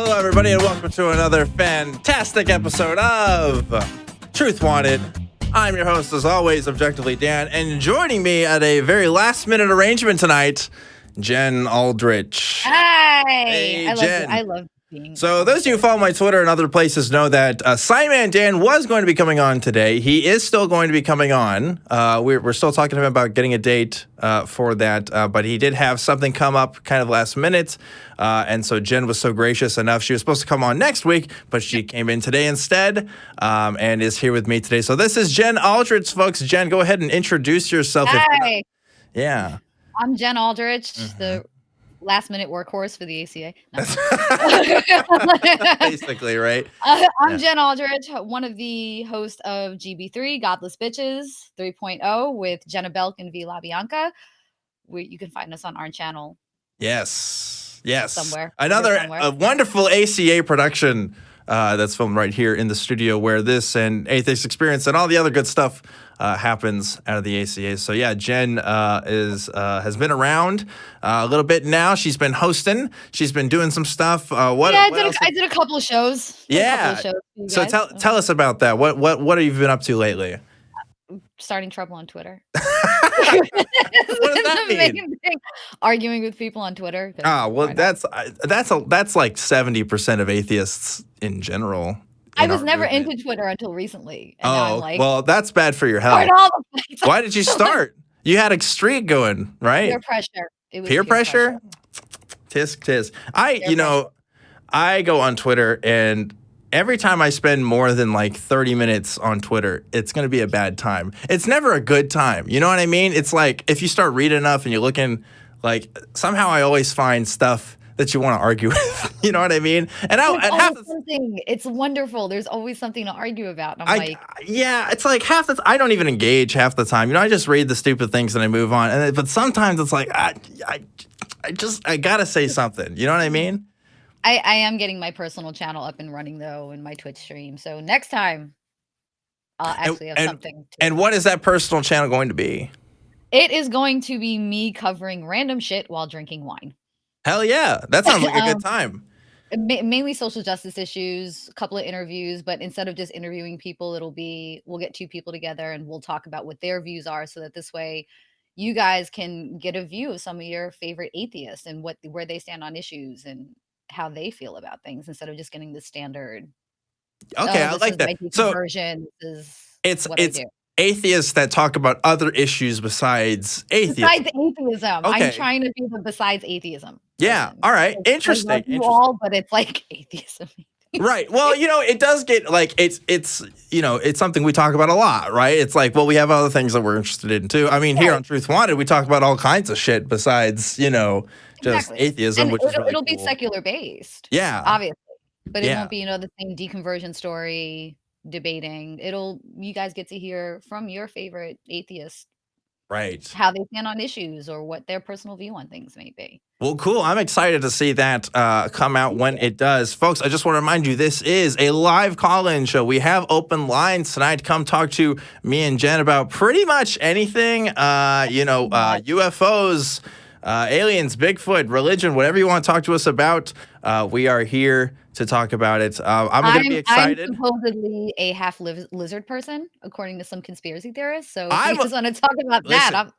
Hello, everybody, and welcome to another fantastic episode of Truth Wanted. I'm your host, as always, Objectively Dan, and joining me at a very last-minute arrangement tonight, Jen Aldrich. Hi! Hey, Jen. I love being. So those of you who follow my Twitter and other places know that Sci-Man Dan was going to be coming on today. He is still going to be coming on. We're still talking to him about getting a date for that, but he did have something come up kind of last minute. And so Jen was so gracious enough. She was supposed to come on next week, but she came in today instead and is here with me today. So this is Jen Aldrich, folks. Jen, go ahead and introduce yourself. Hi. Yeah. I'm Jen Aldrich, the last-minute workhorse for the ACA. No. Basically, right? I'm Jen Aldrich, one of the hosts of GB3, Godless Bitches 3.0 with Jenna Belk and V. LaBianca. You can find us on our channel. Yes. Somewhere. A wonderful ACA production that's filmed right here in the studio where this and Atheist Experience and all the other good stuff happens out of the ACA. So yeah, Jen has been around a little bit now. She's been hosting. She's been doing some stuff. I did a couple of shows. Yeah. So tell us about that. What have you been up to lately? Starting trouble on Twitter. What does that mean? Arguing with people on Twitter. Well, that's like 70% of atheists in general. I was never into Twitter until recently. And now I'm like, well, that's bad for your health. Why did you start? You had a streak going, right? Peer pressure. It was peer pressure? Tisk. I go on Twitter, and every time I spend more than like 30 minutes on Twitter, it's going to be a bad time. It's never a good time. You know what I mean? It's like if you start reading enough and you're looking, like somehow I always find stuff that you want to argue with. You know what I mean? And it's wonderful. There's always something to argue about. It's like I don't even engage half the time. You know, I just read the stupid things and I move on. But sometimes it's like I gotta say something. You know what I mean? I am getting my personal channel up and running though in my Twitch stream. So next time I'll actually have something. And what is that personal channel going to be? It is going to be me covering random shit while drinking wine. Hell yeah. That sounds like a good time. Mainly social justice issues, a couple of interviews, but instead of just interviewing people, we'll get two people together and we'll talk about what their views are so that this way you guys can get a view of some of your favorite atheists and where they stand on issues and how they feel about things instead of just getting the standard. Okay, I like that. So it's atheists that talk about other issues besides atheism. Okay. I'm trying to be the besides atheism. Yeah. All right. Interesting. But it's like atheism. Right. Well, it does get like it's something we talk about a lot, right? It's like, well, we have other things that we're interested in too. I mean, here on Truth Wanted, we talk about all kinds of shit besides, just atheism, and which is really it'll be secular based. Yeah. Obviously. But it won't be, the same deconversion story debating. You guys get to hear from your favorite atheist. Right. How they stand on issues or what their personal view on things may be. Well, cool. I'm excited to see that come out when it does. Folks, I just want to remind you, this is a live call-in show. We have open lines tonight. Come talk to me and Jen about pretty much anything, UFOs, aliens, Bigfoot, religion, whatever you want to talk to us about. We are here to talk about it. I'm going to be excited. I'm supposedly a half lizard person, according to some conspiracy theorists. So if you just want to talk about that,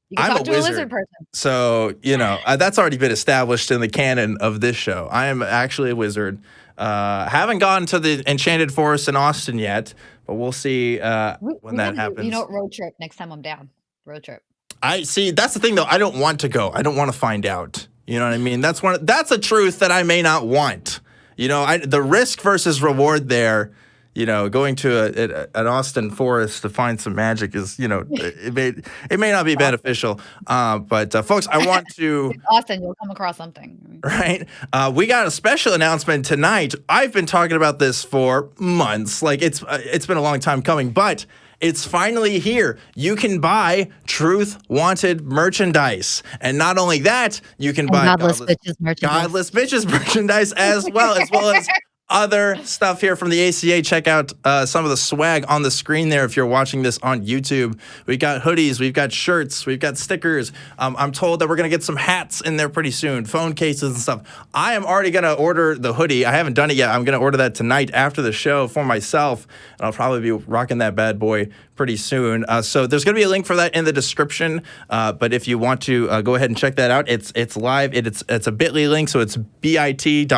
you can talk to a lizard person. So, that's already been established in the canon of this show. I am actually a wizard. Haven't gone to the Enchanted Forest in Austin yet, but we'll see when that happens. Road trip next time I'm down. Road trip. I see. That's the thing, though. I don't want to go. I don't want to find out. You know what I mean? That's a truth that I may not want. The risk versus reward there, going to an Austin forest to find some magic is, it may not be beneficial. But folks, I want to. Austin, you'll come across something. Right. We got a special announcement tonight. I've been talking about this for months. Like it's been a long time coming, but it's finally here. You can buy Truth Wanted merchandise. And not only that, you can buy Godless Bitches merchandise. Godless Bitches merchandise as well as other stuff here from the ACA. Check out some of the swag on the screen there if you're watching this on YouTube. We got hoodies, we've got shirts, we've got stickers. I'm told that we're going to get some hats in there pretty soon, phone cases and stuff. I am already going to order the hoodie. I haven't done it yet. I'm going to order that tonight after the show for myself, and I'll probably be rocking that bad boy pretty soon. So there's going to be a link for that in the description. But if you want to go ahead and check that out, it's live. It's a bit.ly link, so it's bit.ly/AEN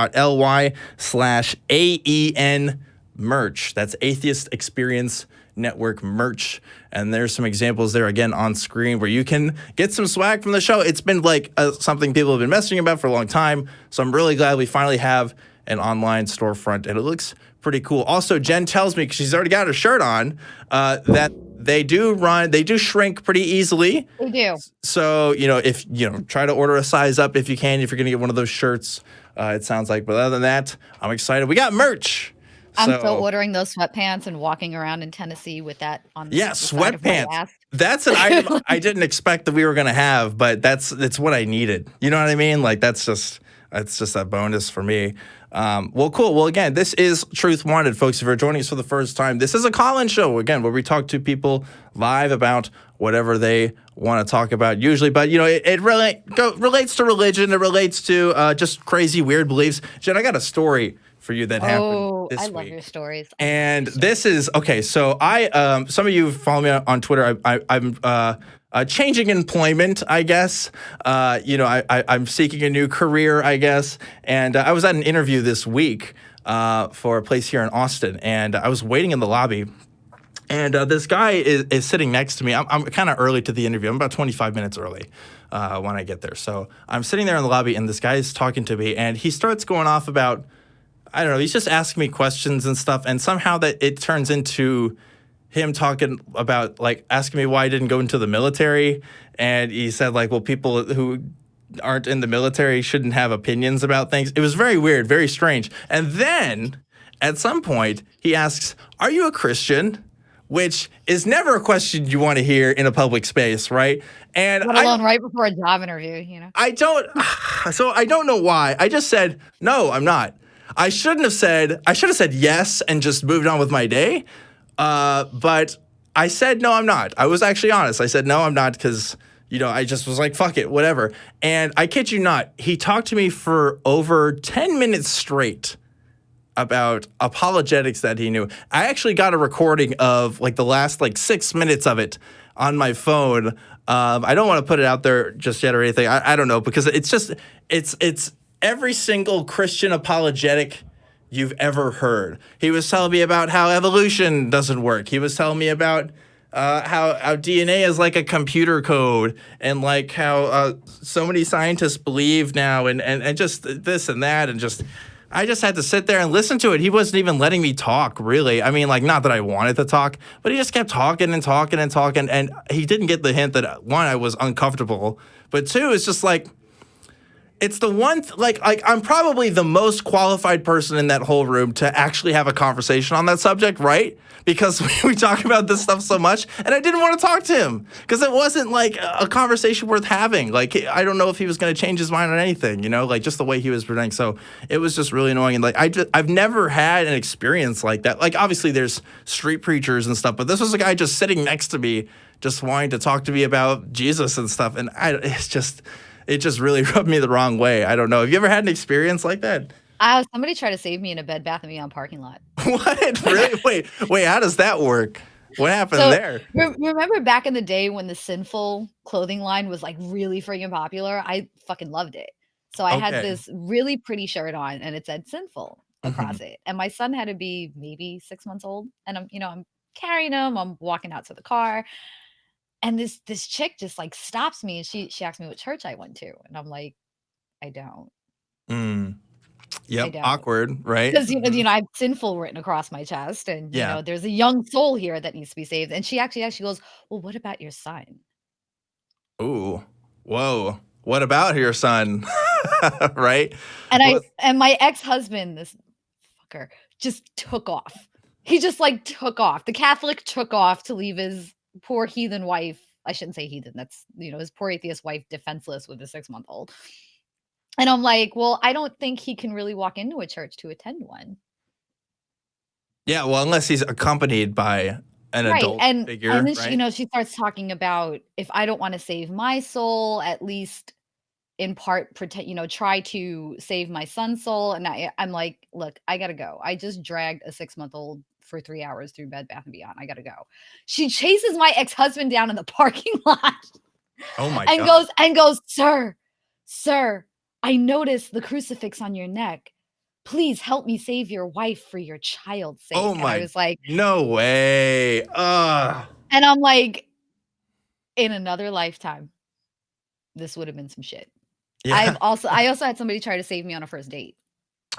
merch. That's Atheist Experience Network merch. And there's some examples there again on screen where you can get some swag from the show. It's been like something people have been messaging about for a long time. So I'm really glad we finally have an online storefront, and it looks pretty cool. Also, Jen tells me, because she's already got her shirt on, that they do shrink pretty easily. They do. So, if try to order a size up if you can, if you're gonna get one of those shirts, it sounds like. But other than that, I'm excited. We got merch. I'm still ordering those sweatpants and walking around in Tennessee with that on the side of my ass. That's an item I didn't expect that we were gonna have, but that's what I needed. You know what I mean? Like that's just a bonus for me. Well, cool. Well, again, this is Truth Wanted, folks. If you're joining us for the first time, this is a call-in show, again, where we talk to people live about whatever they want to talk about usually. But, it really relates to religion. It relates to just crazy, weird beliefs. Jen, I got a story for you that happened this week. I love your stories. And this is, okay, so some of you follow me on Twitter. I'm changing employment, I guess. I'm seeking a new career, I guess. And I was at an interview this week for a place here in Austin, and I was waiting in the lobby. And this guy is sitting next to me. I'm kind of early to the interview. I'm about 25 minutes early when I get there. So I'm sitting there in the lobby, and this guy is talking to me, and he starts going off about, I don't know, he's just asking me questions and stuff, and somehow that it turns into him talking about, like, asking me why I didn't go into the military. And he said, like, well, people who aren't in the military shouldn't have opinions about things. It was very weird, very strange. And then at some point he asks, are you a Christian? Which is never a question you want to hear in a public space, right? And let alone right before a job interview, I don't know why. I just said, no, I'm not. I should have said yes and just moved on with my day. But I said, no, I'm not. I was actually honest. I said, no, I'm not, because, I just was like, fuck it, whatever. And I kid you not, he talked to me for over 10 minutes straight about apologetics that he knew. I actually got a recording of like the last 6 minutes of it on my phone. I don't want to put it out there just yet or anything. I don't know, because it's every single Christian apologetic you've ever heard. He was telling me about how evolution doesn't work. He was telling me about how DNA is like a computer code, and like how so many scientists believe now, and just this and that, and just I just had to sit there and listen to it. He wasn't even letting me talk, really. I mean, like, not that I wanted to talk, but he just kept talking and talking and talking, and he didn't get the hint that, one, I was uncomfortable, but two, it's just like, it's the one, I'm probably the most qualified person in that whole room to actually have a conversation on that subject, right? Because we talk about this stuff so much, and I didn't want to talk to him because it wasn't like a conversation worth having. Like, I don't know if he was going to change his mind on anything, like just the way he was presenting. So it was just really annoying. And like, I've never had an experience like that. Like, obviously there's street preachers and stuff, but this was a guy just sitting next to me, just wanting to talk to me about Jesus and stuff. And it just really rubbed me the wrong way. I don't know. Have you ever had an experience like that? Somebody tried to save me in a Bed Bath & Beyond parking lot. What? Really? Wait, how does that work? What happened there? Remember back in the day when the Sinful clothing line was like really freaking popular? I fucking loved it. So I had this really pretty shirt on, and it said Sinful across it. And my son had to be maybe 6 months old. And I'm carrying him. I'm walking out to the car. And this chick just like stops me, and she asked me what church I went to. And I'm like, I don't. Yep, awkward, right? Because I have Sinful written across my chest, and there's a young soul here that needs to be saved. And she actually goes, well, what about your son? Ooh, whoa, what about your son? Right? And my ex-husband, this fucker, just took off. He just took off. The Catholic took off to leave his poor heathen wife. I shouldn't say heathen. That's, his poor atheist wife defenseless with a 6-month-old. And I'm like, well, I don't think he can really walk into a church to attend one. Yeah, well, unless he's accompanied by an Right, adult figure, and then right? she starts talking about, if I don't wanna save my soul, at least in part try to save my son's soul, and I'm like, "Look, I gotta go. I just dragged a 6-month-old for 3 hours through Bed Bath& Beyond. I gotta go." She chases my ex-husband down in the parking lot Oh my and god. goes, "Sir, sir, I noticed the crucifix on your neck. Please help me save your wife for your child's Oh sake." And I my was like, no way. Ugh. and I'm like, in another lifetime, this would have been some shit. Yeah. I also had somebody try to save me on a first date.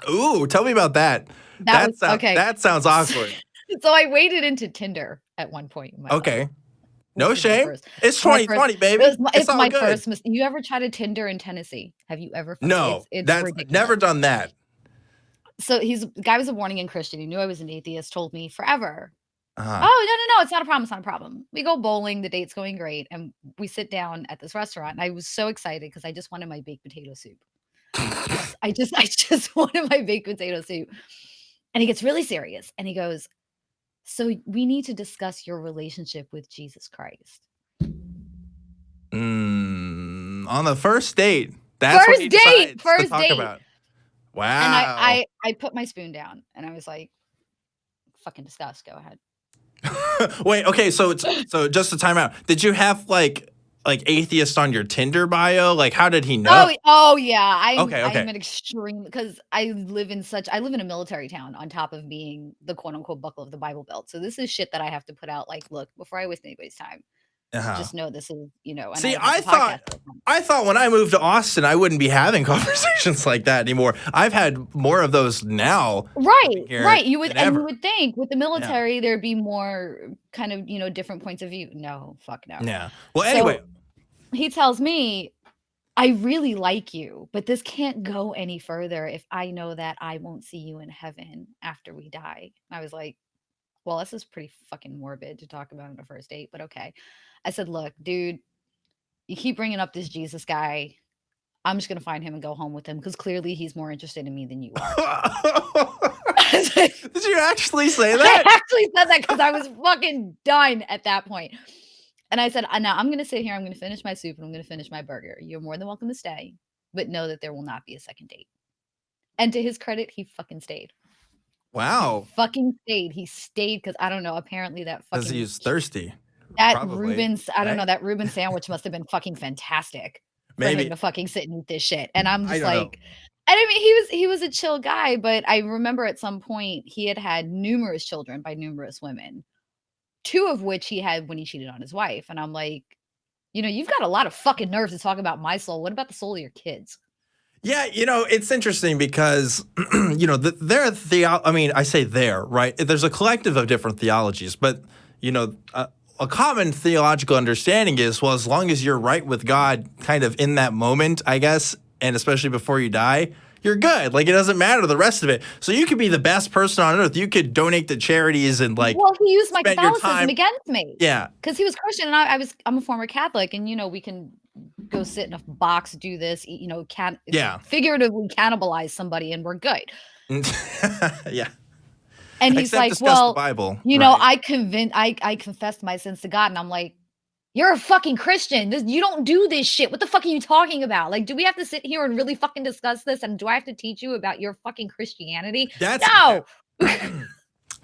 Ooh, tell me about that. That was okay. That sounds awkward. So I waded into Tinder at one point in my life, Okay. No which was my shame. first It's my first 2020, baby. It's it's all my good. first you ever tried a Tinder in Tennessee? Have you ever No, it's that's ridiculous. never done that. So guy was a born-again Christian, he knew I was an atheist, told me forever. Uh-huh. "Oh, no, no, no, it's not a problem, it's not a problem." We go bowling, the date's going great, and we sit down at this restaurant, and I was so excited because I just wanted my baked potato soup. I just wanted my baked potato soup. And he gets really serious, and he goes, "So we need to discuss your relationship with Jesus Christ." On the first date, that's what he decides to First talk date. about. And Wow. I put my spoon down, and I was like, "Fucking discuss, go ahead." Wait, okay, so just to time out. Did you have like atheist on your Tinder bio? Like how did he know? Oh, yeah, Okay, I'm okay. an extreme because I live in a military town on top of being the quote unquote "buckle of the Bible Belt." So this is shit that I have to put out, like, "Look, before I waste anybody's time, Uh-huh. just know this is," and See, I have a podcast. I thought when I moved to Austin, I wouldn't be having conversations like that anymore. I've had more of those now living Right, here right, you would than and you ever. would think with the Yeah. military, there'd be more kind of, different points of view. No, fuck no. Yeah. Well, So, anyway. he tells me, "I really like you, but this can't go any further if I know that I won't see you in heaven after we die." I was like, "Well, this is pretty fucking morbid to talk about on a first date, but okay." I said, "Look, dude, you keep bringing up this Jesus guy. I'm just gonna find him and go home with him because clearly he's more interested in me than you are." Did you actually say I that? actually said that because I was fucking done at that point. And I said, Now I'm gonna sit here, I'm gonna finish my soup, and I'm gonna finish my burger. You're more than welcome to stay, but know that there will not be a second date." And to his credit, he fucking stayed. He Wow. fucking stayed. He stayed because I don't know, apparently Because he fucking was thirsty. that Probably. Reuben's I don't know, Right? that Reuben sandwich must have been fucking fantastic for him Maybe. to fucking sit and eat this shit. And I'm I just don't know. like, and I mean, he was a chill guy, but I remember at some point he had numerous children by numerous women, 2 of which he had when he cheated on his wife. And I'm like, "You've got a lot of fucking nerve to talk about my soul. What about the soul of your kids?" Yeah, it's interesting because, I mean, I say there, right? There's a collective of different theologies, but, a common theological understanding is, well, as long as you're right with God kind of in that moment, I guess, and especially before you die, you're good. Like, it doesn't matter the rest of it. So you could be the best person on earth. You could donate to charities and, like, Well, he used my spend your Catholicism time. against me Yeah. because he was Christian and I'm a former Catholic, and we can go sit in a box, do this, eat, can Yeah. figuratively cannibalize somebody, and we're good. Yeah. And he's Except like, discuss the "Well, Bible, right? I confessed my sins to God," and I'm like, "You're a fucking Christian. You don't do this shit. What the fuck are you talking about? Like, do we have to sit here and really fucking discuss this? And do I have to teach you about your fucking Christianity? That's No."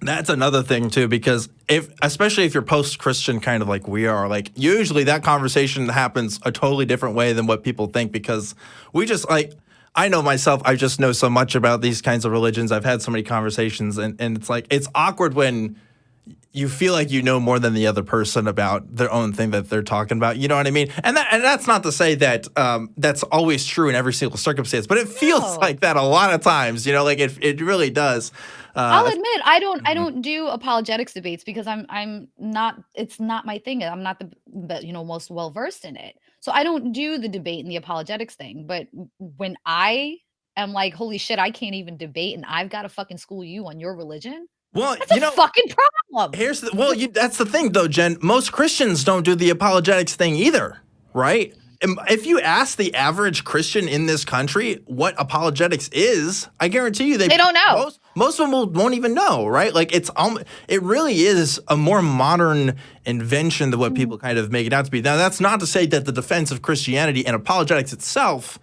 That's another thing too, because especially if you're post-Christian, kind of like we are, like usually that conversation happens a totally different way than what people think, because we just I know myself, I just know so much about these kinds of religions. I've had so many conversations, and it's like, it's awkward when you feel like you know more than the other person about their own thing that they're talking about. You know what I mean? And that's not to say that that's always true in every single circumstance, but it feels No. like that a lot of times. Like it really does. I'll admit I Mhm. don't do apologetics debates because I'm not it's not my thing. I'm not the most well versed in it. So I don't do the debate and the apologetics thing. But when I am like, "Holy shit, I can't even debate and I've got to fucking school you on your religion." Well, That's a fucking problem. that's the thing though, Jen. Most Christians don't do the apologetics thing either, right? if you ask the average Christian in this country what apologetics is, I guarantee you They don't know. Most of them won't even know, right? Like it really is a more modern invention than what people kind of make it out to be. Now, that's not to say that the defense of Christianity and apologetics itself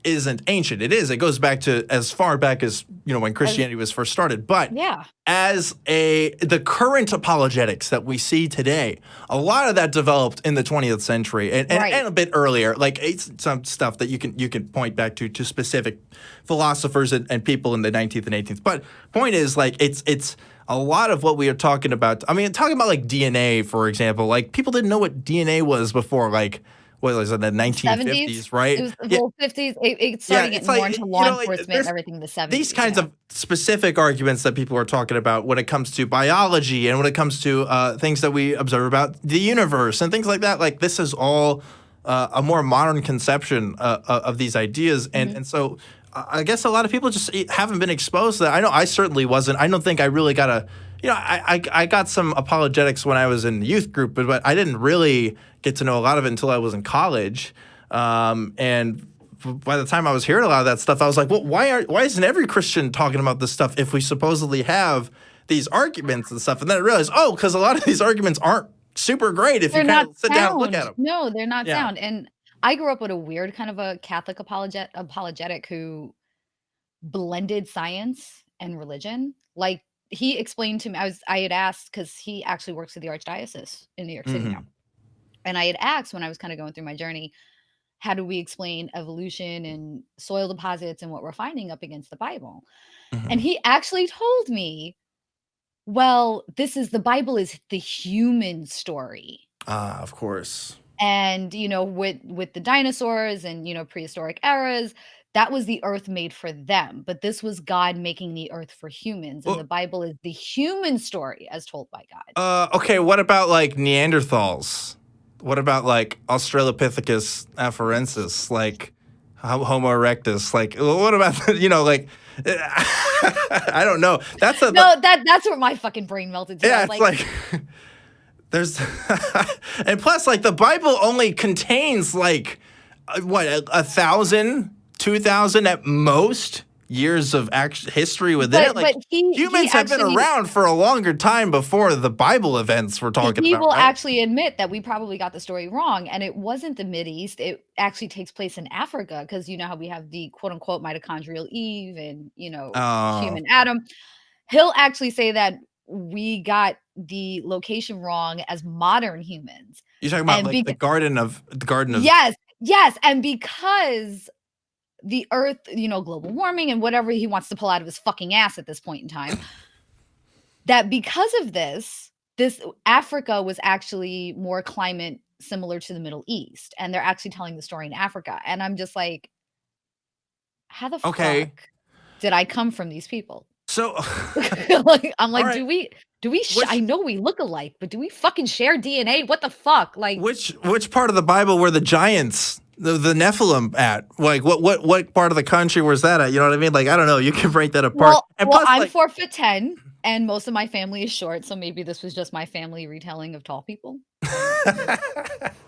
isn't ancient. It is. It goes back to as far back as, when Christianity was first started. But Yeah. as the current apologetics that we see today, a lot of that developed in the 20th century and a bit earlier. Like it's some stuff that you can point back to specific philosophers and people in the 19th and 18th. But point is, like, it's a lot of what we are talking about. I mean, talking about like DNA, for example, like people didn't know what DNA was before, like, what was it, the 1950s, right? It was the whole 50s. It's starting to get more into law enforcement and everything in the 70s. These kinds of specific arguments that people are talking about when it comes to biology and when it comes to things that we observe about the universe and things like that. Like, this is all a more modern conception of these ideas. And so I guess a lot of people just haven't been exposed to that. I know I certainly wasn't. I don't think I really got a... I got some apologetics when I was in the youth group, but I didn't really get to know a lot of it until I was in college. And by the time I was hearing a lot of that stuff, I was like, well, why isn't every Christian talking about this stuff if we supposedly have these arguments and stuff? And then I realized, because a lot of these arguments aren't super great if you kind of sit down and look at them. No, they're not sound. And I grew up with a weird kind of a Catholic apologetic who blended science and religion. Like, he explained to me, I had asked, because he actually works at the Archdiocese in New York City now. And I had asked when I was kind of going through my journey, how do we explain evolution and soil deposits and what we're finding up against the Bible? And he actually told me, well, the Bible is the human story. Of course. And, with the dinosaurs and, prehistoric eras, that was the earth made for them. But this was God making the earth for humans. And the Bible is the human story as told by God. Okay, what about like Neanderthals? What about like Australopithecus afarensis? Like Homo erectus? Like, what about, like... I don't know. That's where my fucking brain melted to. Yeah, it's like there's and plus, like, the Bible only contains like 1,000, 2,000 at most years of history within it. Like, humans have been around for a longer time before the Bible events we're talking about. He will actually admit that we probably got the story wrong, and it wasn't the Mideast. It actually takes place in Africa, because you know how we have the quote unquote mitochondrial Eve and human Adam. He'll actually say that we got the location wrong as modern humans. You're talking about like the garden of Yes, and because the earth, global warming and whatever he wants to pull out of his fucking ass at this point in time, that because of this Africa was actually more climate similar to the Middle East, and they're actually telling the story in Africa. And I'm just like, how the fuck did I come from these people? So I'm like, right. do we I know we look alike, but do we fucking share DNA? What the fuck? Like, which part of the Bible were the giants, the Nephilim at? Like, what part of the country was that at? You know what I mean? Like, I don't know. You can break that apart. Well, I'm 4'10", and most of my family is short, so maybe this was just my family retelling of tall people.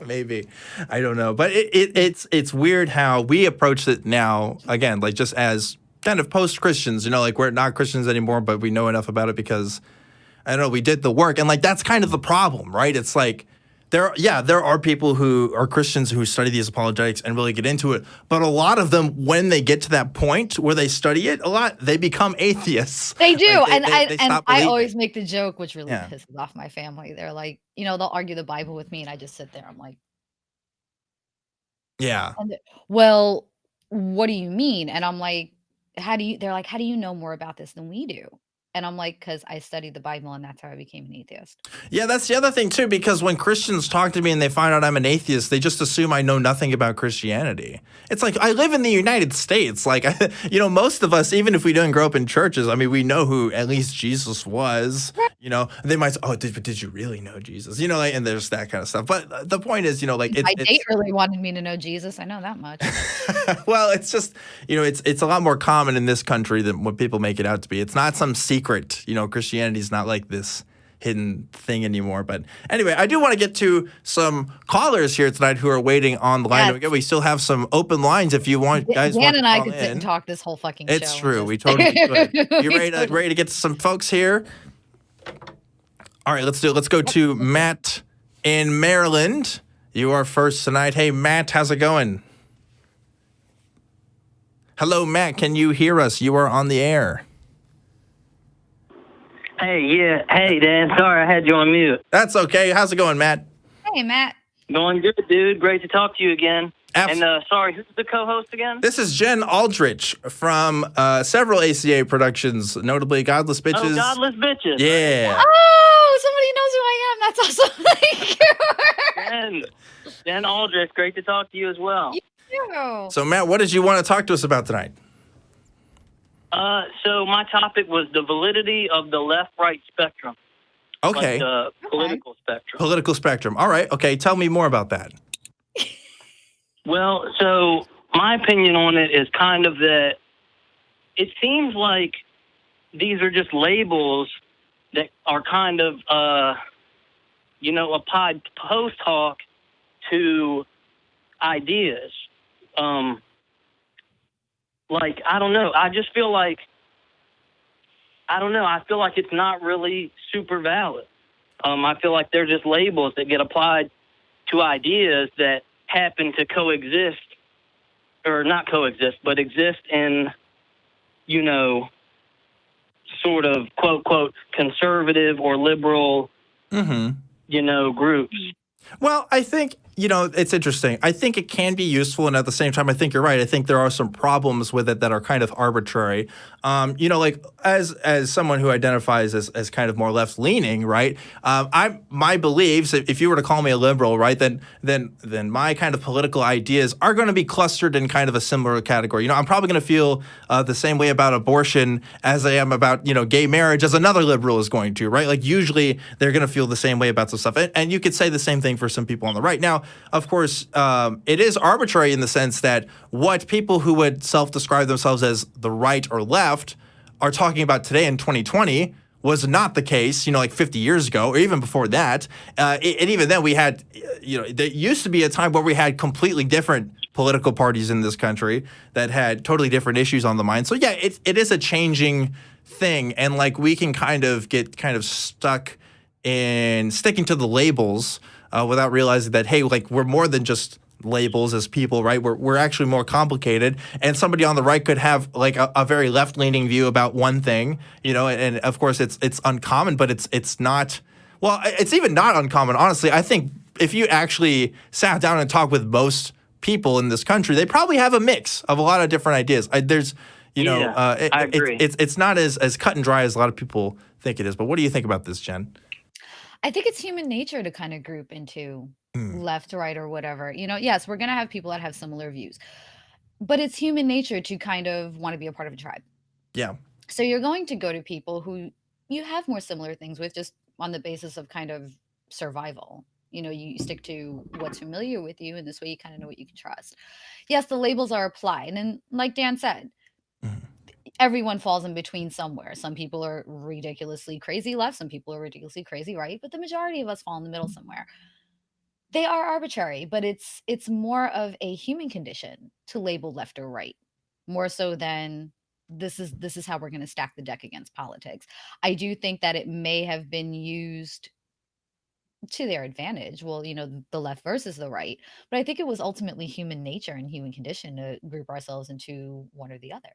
Maybe. I don't know. But it's weird how we approach it now, again, like just as kind of post-Christians, like we're not Christians anymore, but we know enough about it because, I don't know, we did the work. And like, that's kind of the problem, right? It's like, there are people who are Christians who study these apologetics and really get into it. But a lot of them, when they get to that point where they study it a lot, they become atheists. They do. Like I always make the joke, which really pisses off my family. They're like, they'll argue the Bible with me, and I just sit there. I'm like, yeah. Well, what do you mean? And I'm like, they're like, how do you know more about this than we do? And I'm like, because I studied the Bible, and that's how I became an atheist. Yeah, that's the other thing, too, because when Christians talk to me and they find out I'm an atheist, they just assume I know nothing about Christianity. It's like, I live in the United States. Like, most of us, even if we didn't grow up in churches, I mean, we know who at least Jesus was. They might say, did you really know Jesus? And there's that kind of stuff. But the point is, my date really wanted me to know Jesus. I know that much. Well, it's just, it's a lot more common in this country than what people make it out to be. It's not some secret, Christianity is not like this hidden thing anymore. But anyway, I do want to get to some callers here tonight who are waiting on the line. Yes. Again, we still have some open lines if you want, guys Dan want to and I call could sit and in. talk this whole fucking It's show. true. We totally could. You We ready totally- to get to some folks here? All right, let's do it. Let's go to Matt in Maryland. You are first tonight. Hey, Matt, how's it going? Hello, Matt. Can you hear us? You are on the air. Hey, yeah. Hey, Dan. Sorry, I had you on mute. That's okay. How's it going, Matt? Hey, Matt. Going good, dude. Great to talk to you again. Abs- And sorry, who's the co-host again? This is Jen Aldrich from several ACA productions, notably Godless Bitches. Oh, Godless Bitches. Yeah. Oh, somebody knows who I am. That's awesome. Thank you. Jen Aldrich. Great to talk to you as well. So, Matt, what did you want to talk to us about tonight? So my topic was the validity of the left-right spectrum. Okay. Like the political spectrum. Political spectrum. All right. Okay. Tell me more about that. Well, so my opinion on it is kind of that it seems like these are just labels that are kind of, applied post hoc to ideas. Like, I don't know. I just feel like, I feel like it's not really super valid. I feel like they're just labels that get applied to ideas that happen to coexist, or not coexist, but exist in, sort of quote, quote, conservative or liberal, groups. Well, I think, it's interesting. I think it can be useful, and at the same time, I think you're right. I think there are some problems with it that are kind of arbitrary. Like as someone who identifies as kind of more left-leaning, right? My beliefs, if you were to call me a liberal, right, then my kind of political ideas are going to be clustered in kind of a similar category. I'm probably going to feel the same way about abortion as I am about, gay marriage as another liberal is going to, right? Like usually they're going to feel the same way about some stuff. And you could say the same thing for some people on the right. Now, of course, it is arbitrary in the sense that what people who would self-describe themselves as the right or left are talking about today in 2020 was not the case, like 50 years ago or even before that. And even then we had, there used to be a time where we had completely different political parties in this country that had totally different issues on the mind. So yeah, it is a changing thing. And like we can kind of get stuck in sticking to the labels without realizing that, hey, like we're more than just labels as people, right? We're actually more complicated. And somebody on the right could have like a very left-leaning view about one thing, and of course it's uncommon, but it's not, well, it's even not uncommon. Honestly, I think if you actually sat down and talked with most people in this country, they probably have a mix of a lot of different ideas. I agree. It's not as cut and dry as a lot of people think it is. But what do you think about this, Jen? I think it's human nature to kind of group into left, right, or whatever. Yes, we're going to have people that have similar views, but it's human nature to kind of want to be a part of a tribe. Yeah. So you're going to go to people who you have more similar things with just on the basis of kind of survival. You stick to what's familiar with you, and this way you kind of know what you can trust. Yes, the labels are applied. And like Dan said, everyone falls in between somewhere. Some people are ridiculously crazy left. Some people are ridiculously crazy right. But the majority of us fall in the middle somewhere. They are arbitrary, but it's more of a human condition to label left or right, more so than this is how we're going to stack the deck against politics. I do think that it may have been used to their advantage. Well, the left versus the right. But I think it was ultimately human nature and human condition to group ourselves into one or the other.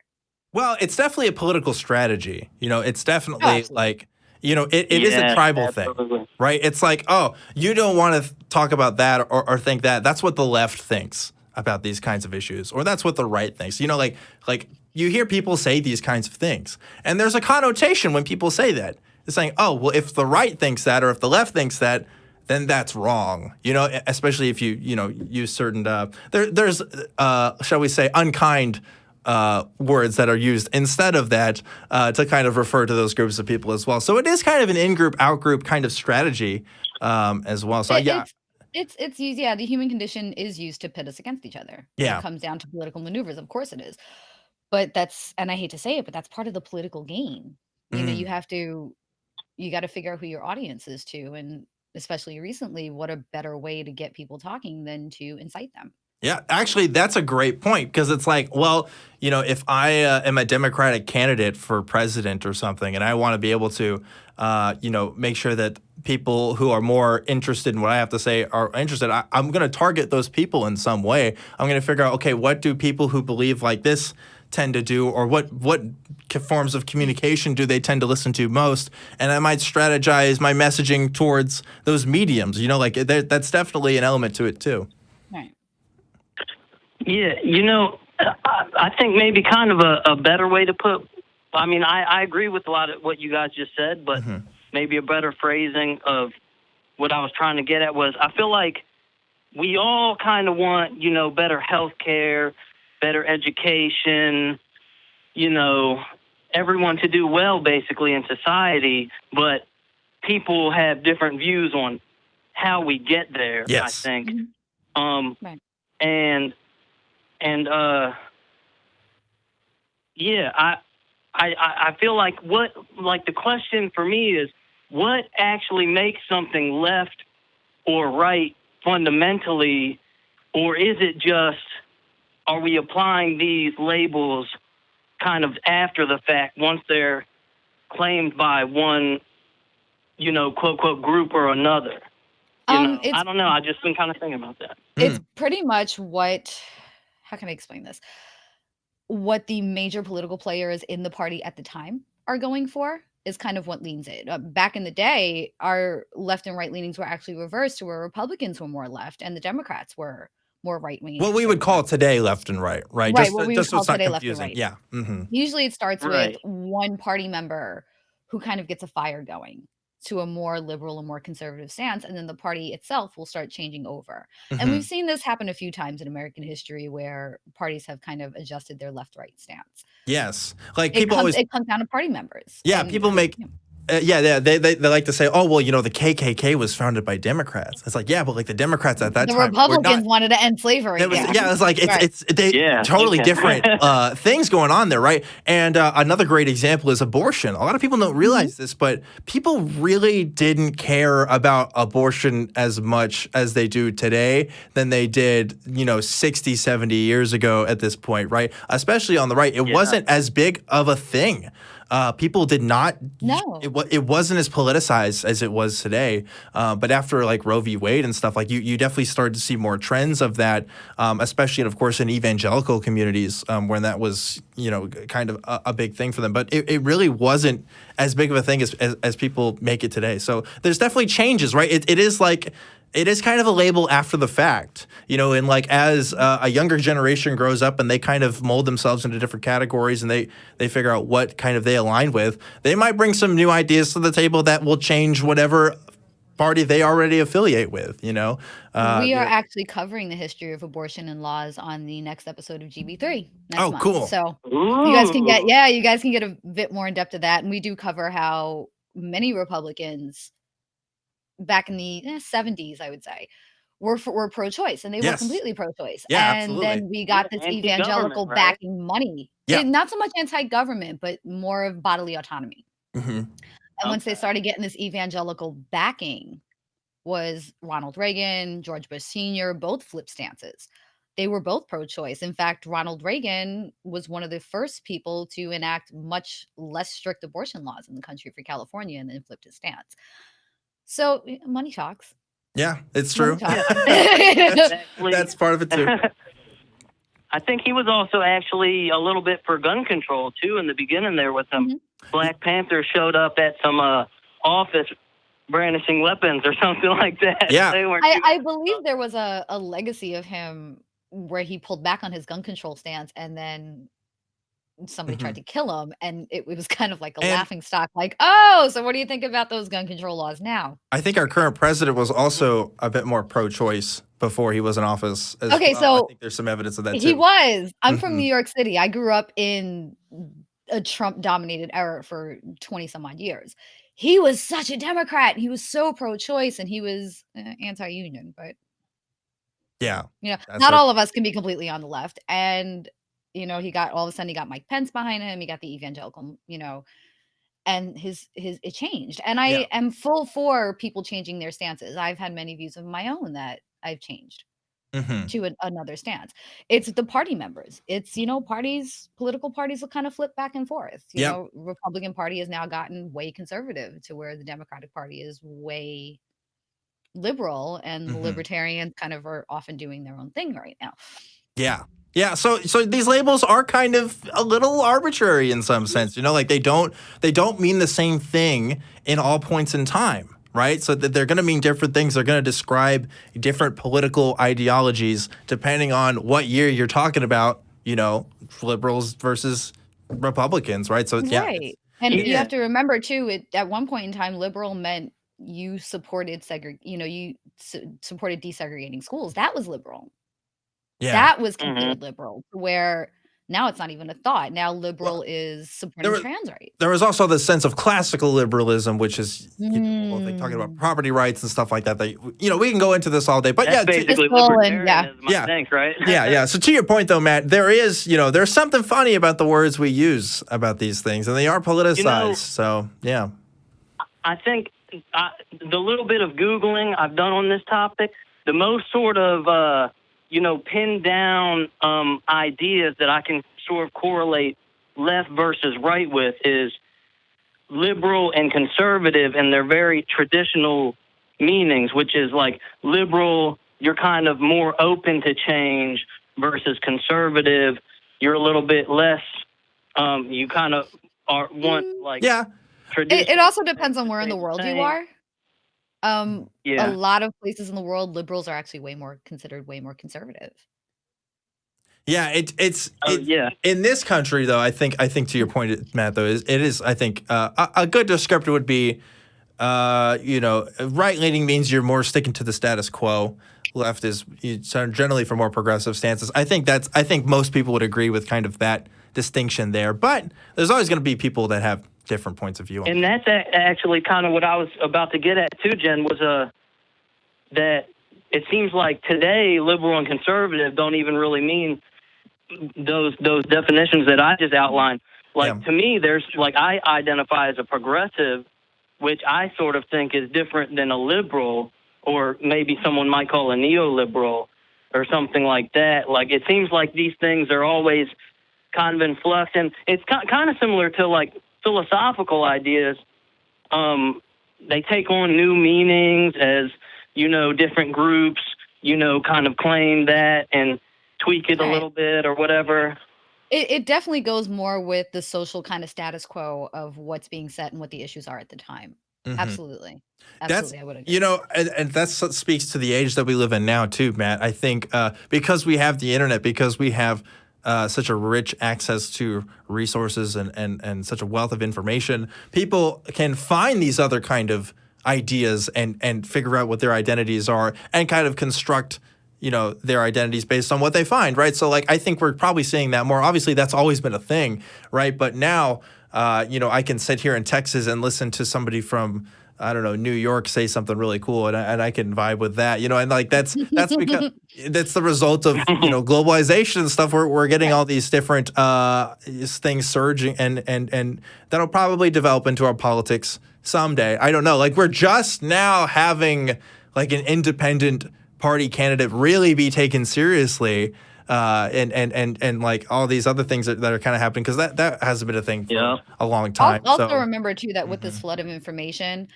Well, it's definitely a political strategy. It's definitely like, it is a tribal thing, right? It's like, oh, you don't want to talk about that or think that. That's what the left thinks about these kinds of issues, or that's what the right thinks. Like you hear people say these kinds of things, and there's a connotation when people say that. It's saying, oh, well, if the right thinks that, or if the left thinks that, then that's wrong. Especially if you use certain there's shall we say unkind words that are used instead of that to kind of refer to those groups of people as well. So it is kind of an in-group, out-group kind of strategy as well. So it's used. Yeah, the human condition is used to pit us against each other. Yeah, it comes down to political maneuvers. Of course it is, but and I hate to say it, but that's part of the political game. You have to you got to figure out who your audience is too. And especially recently, what a better way to get people talking than to incite them. Yeah, actually, that's a great point because it's like, well, if I am a Democratic candidate for president or something, and I want to be able to, make sure that people who are more interested in what I have to say are interested, I'm going to target those people in some way. I'm going to figure out, okay, what do people who believe like this tend to do, or what forms of communication do they tend to listen to most, and I might strategize my messaging towards those mediums. That's definitely an element to it too. Right. Yeah, I think maybe kind of a better way to put. I mean, I agree with a lot of what you guys just said, but maybe a better phrasing of what I was trying to get at was I feel like we all kind of want, better health care, better education, everyone to do well basically in society, but people have different views on how we get there, Yes. I think. Right. And yeah, I feel like the question for me is what actually makes something left or right fundamentally, or is it just, are we applying these labels kind of after the fact once they're claimed by one, quote, quote, group or another? I don't know. I've just been kind of thinking about that. It's pretty much how can I explain this? What the major political players in the party at the time are going for is kind of what leans it. Back in the day, our left and right leanings were actually reversed, where Republicans were more left and the Democrats were more right wing. What we would call today left and right, right? Right, what we would call today left and confusing. right. Yeah. Mm-hmm. Usually it starts with Right. one party member who kind of gets a fire going to a more liberal and more conservative stance, and then the party itself will start changing over. And we've seen this happen a few times in American history where parties have kind of adjusted their left-right stance. Yes. Like It comes down to party members. Yeah, and people make. They like to say, oh well, the KKK was founded by Democrats. It's like, yeah, but like the Democrats at that the time were Republicans not. wanted to end slavery. It's like Right. totally different things going on there, right? And another great example is abortion. A lot of people don't realize this, but people really didn't care about abortion as much as they do today than they did, 60, 70 years ago at this point, right? Especially on the right. It wasn't as big of a thing. People did not. No. It wasn't as politicized as it was today. But after like Roe v. Wade and stuff, like you definitely started to see more trends of that, especially, and of course, in evangelical communities when that was, kind of a big thing for them. But it really wasn't as big of a thing as people make it today. So there's definitely changes, right? It is kind of a label after the fact, and like as a younger generation grows up and they kind of mold themselves into different categories and they figure out what kind of they align with, they might bring some new ideas to the table that will change whatever party they already affiliate with, We are actually covering the history of abortion and laws on the next episode of GB3 next month. Cool. So you guys can get a bit more in depth of that. And we do cover how many Republicans back in the 70s, I would say, were pro-choice, and they were completely pro-choice. Yeah, and absolutely. then we got this evangelical right? backing money. Yeah. Not so much anti-government, but more of bodily autonomy. And once they started getting this evangelical backing, was Ronald Reagan, George Bush Sr., both flip stances. They were both pro-choice. In fact, Ronald Reagan was one of the first people to enact much less strict abortion laws in the country for California, and then flipped his stance. So money talks. Yeah, it's true. That's part of it too. I think he was also actually a little bit for gun control too in the beginning there with them. Black Panthers showed up at some office brandishing weapons or something like that. Yeah. I believe there was a legacy of him where he pulled back on his gun control stance, and then somebody tried to kill him, and it was kind of like a laughing stock, like, oh, so what do you think about those gun control laws now? I think our current president was also a bit more pro-choice before he was in office as Okay, well. so I think there's some evidence of that too. He was. I'm from New York City. I grew up in a Trump-dominated era for 20 some odd years. He was such a Democrat. He was so pro-choice, and he was anti-union, but Yeah. not all of us can be completely on the left. And he got all of a sudden he got Mike Pence behind him. He got the evangelical, and his it changed. And I am full for people changing their stances. I've had many views of my own that I've changed to another stance. It's the party members. It's, political parties will kind of flip back and forth. Republican Party has now gotten way conservative to where the Democratic Party is way liberal, and the libertarians kind of are often doing their own thing right now. Yeah, so these labels are kind of a little arbitrary in some sense, like they don't mean the same thing in all points in time, right? So that they're going to mean different things. They're going to describe different political ideologies depending on what year you're talking about, liberals versus Republicans, right? So right. And you have to remember too, at one point in time, liberal meant you supported supported desegregating schools. That was liberal. That was considered liberal, where now it's not even a thought. Now liberal is supporting trans rights. There was also the sense of classical liberalism, which is like talking about property rights and stuff like that. We can go into this all day, but that's basically libertarianism, I think, right? Yeah. So to your point, though, Matt, there's something funny about the words we use about these things, and they are politicized. So yeah, I think the little bit of Googling I've done on this topic, the most sort of pinned down ideas that I can sort of correlate left versus right with is liberal and conservative, and their very traditional meanings, which is like liberal, you're kind of more open to change, versus conservative, you're a little bit less, you kind of want It also depends on where in the world you are. A lot of places in the world, liberals are actually considered way more conservative. Yeah, it's in this country though. I think to your point, Matt, though, it is I think a good descriptor would be, right leaning means you're more sticking to the status quo. Left is generally for more progressive stances. I think most people would agree with kind of that distinction there. But there's always going to be people that have different points of view. And that's actually kind of what I was about to get at too, Jen, was that it seems like today liberal and conservative don't even really mean those definitions that I just outlined. To me, there's I identify as a progressive, which I sort of think is different than a liberal, or maybe someone might call a neoliberal or something like that. It seems like these things are always kind of in flux, and it's kind of similar to philosophical ideas. They take on new meanings as, different groups, kind of claim that and tweak it a little bit or whatever. It definitely goes more with the social kind of status quo of what's being set and what the issues are at the time. Absolutely, I would agree. And that speaks to the age that we live in now too, Matt. I think because we have the internet, because we have such a rich access to resources and such a wealth of information, people can find these other kind of ideas and figure out what their identities are and kind of construct, their identities based on what they find, right? So I think we're probably seeing that more. Obviously, that's always been a thing, right? But now, I can sit here in Texas and listen to somebody from, I don't know, New York say something really cool, and I can vibe with that, and that's because that's the result of globalization and stuff. We're getting all these different things surging, and that'll probably develop into our politics someday. I don't know. We're just now having an independent party candidate really be taken seriously. And all these other things that are kind of happening, because that hasn't been a thing for a long time. Also remember too that with this flood of information,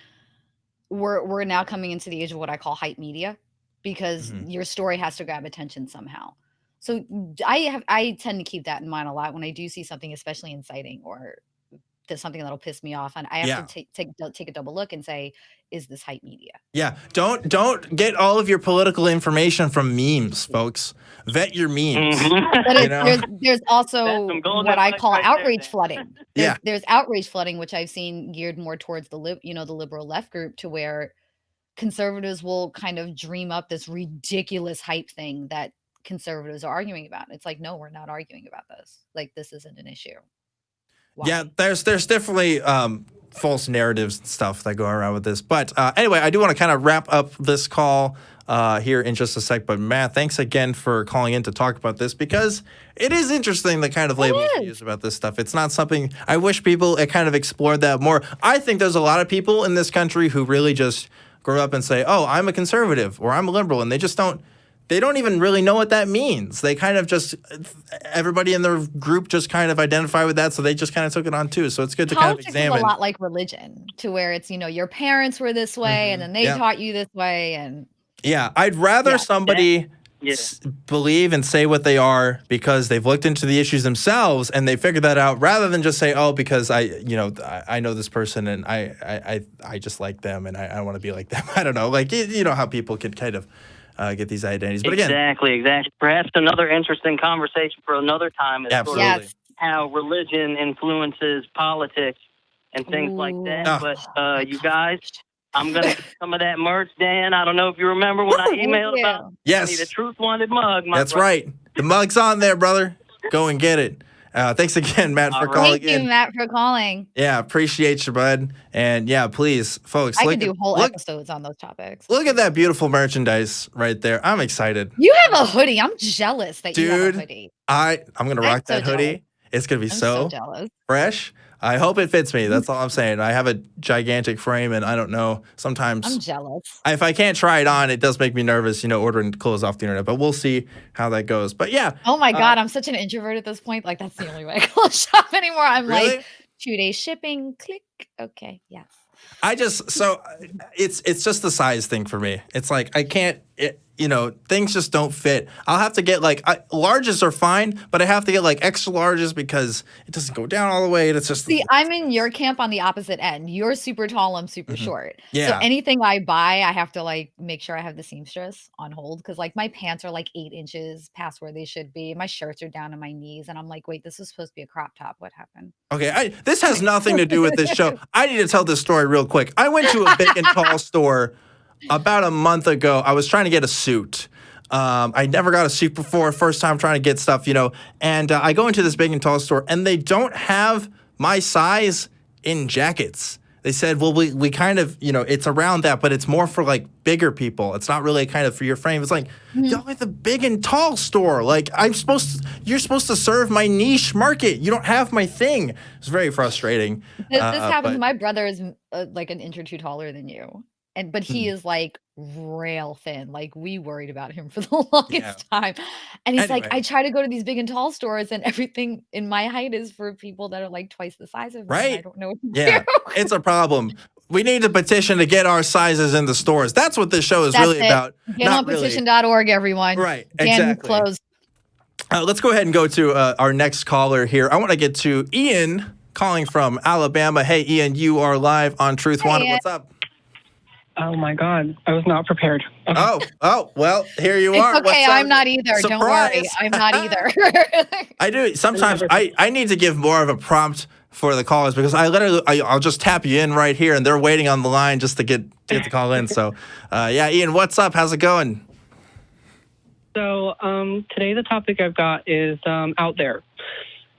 we're now coming into the age of what I call hype media, because your story has to grab attention somehow. So I tend to keep that in mind a lot when I do see something, especially inciting or something that'll piss me off, and I have to take a double look and say, is this hype media? Yeah, don't get all of your political information from memes, folks. Vet your memes. But there's also what I call outrage flooding. There's outrage flooding, which I've seen geared more towards the liberal left group, to where conservatives will kind of dream up this ridiculous hype thing that conservatives are arguing about. It's no, we're not arguing about this. This isn't an issue. Why? Yeah, there's definitely false narratives and stuff that go around with this. But anyway, I do want to kind of wrap up this call here in just a sec. But Matt, thanks again for calling in to talk about this, because it is interesting the kind of labels we use about this stuff. It's not something I wish people kind of explored that more. I think there's a lot of people in this country who really just grow up and say, oh, I'm a conservative or I'm a liberal, and they don't even really know what that means. They kind of just, everybody in their group just kind of identify with that, so they just kind of took it on too. So it's good to kind of examine. Politics is a lot like religion, to where it's, your parents were this way, and then they taught you this way, and yeah, I'd rather somebody believe and say what they are because they've looked into the issues themselves and they figured that out, rather than just say, oh, because I know this person and I just like them and I want to be like them. I don't know, like you know how people can kind of get these identities. But again, exactly. Perhaps another interesting conversation for another time is absolutely. Sort of how religion influences politics and things like that. But you guys, I'm going to get some of that merch, Dan. I don't know if you remember when I emailed about the Truth Wanted mug. That's right. The mug's on there, brother. Go and get it. Thanks again, Matt, for calling in. Thank you, Matt, for calling. Yeah, appreciate you, bud. And yeah, please, folks. I could do whole episodes on those topics. Look at that beautiful merchandise right there. I'm excited. You have a hoodie. I'm jealous that you have a hoodie. I'm going to rock that hoodie. It's going to be so jealous. Fresh. I hope it fits me. That's all I'm saying. I have a gigantic frame, and I don't know. Sometimes I'm jealous. If I can't try it on, it does make me nervous, ordering clothes off the internet. But we'll see how that goes. But yeah. Oh my God, I'm such an introvert at this point. Like, that's the only way I go shop anymore. I'm like 2-day shipping. Click. Okay. Yes. It's just the size thing for me. It's like I can't. Things just don't fit. I'll have to get larges are fine, but I have to get extra larges because it doesn't go down all the way. And it's just I'm in your camp on the opposite end. You're super tall. I'm super short. Yeah. So anything I buy, I have to make sure I have the seamstress on hold, because my pants are 8 inches past where they should be. My shirts are down to my knees, and I'm like, wait, this was supposed to be a crop top. What happened? Okay, this has nothing to do with this show. I need to tell this story real quick. I went to a big and tall store about a month ago. I was trying to get a suit. I never got a suit before, first time trying to get stuff, and I go into this big and tall store, and they don't have my size in jackets. They said, well, we kind of, it's around that, but it's more for bigger people. It's not really kind of for your frame. It's y'all at the big and tall store. You're supposed to serve my niche market. You don't have my thing. It's very frustrating. This happens. My brother is an inch or two taller than you. But he is rail thin. We worried about him for the longest time. And he's I try to go to these big and tall stores, and everything in my height is for people that are twice the size of me. Right. I don't know what to do. It's a problem. We need to petition to get our sizes in the stores. That's what this show is really about. Get on petition.org, everyone. Right. Exactly. Closed. Let's go ahead and go to our next caller here. I want to get to Ian calling from Alabama. Hey, Ian, you are live on Truth Wanted. What's up? Oh my God, I was not prepared. Okay. Oh, well, here you are. Okay, I'm not either. Surprise. Don't worry, I'm not either. I do. Sometimes I need to give more of a prompt for the callers, because I'll just tap you in right here, and they're waiting on the line just to get the call in. So, Ian, what's up? How's it going? So, today the topic I've got is out there.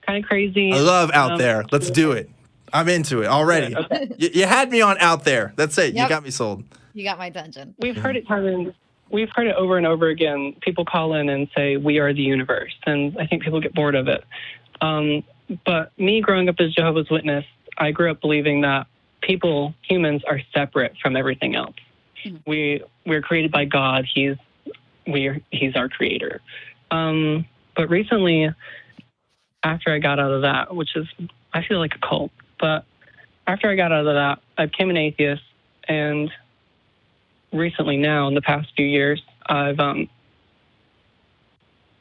Kind of crazy. I love out there. Let's do it. I'm into it already. Okay. You had me on out there. That's it. Yep. You got me sold. You got my attention. We've heard it over and over again. People call in and say, we are the universe. And I think people get bored of it. But me growing up as Jehovah's Witness, I grew up believing that humans are separate from everything else. Mm-hmm. We're created by God. He's our creator. But recently, after I got out of that, which is, I feel like a cult, but after I got out of that, I became an atheist, and recently now, in the past few years, I've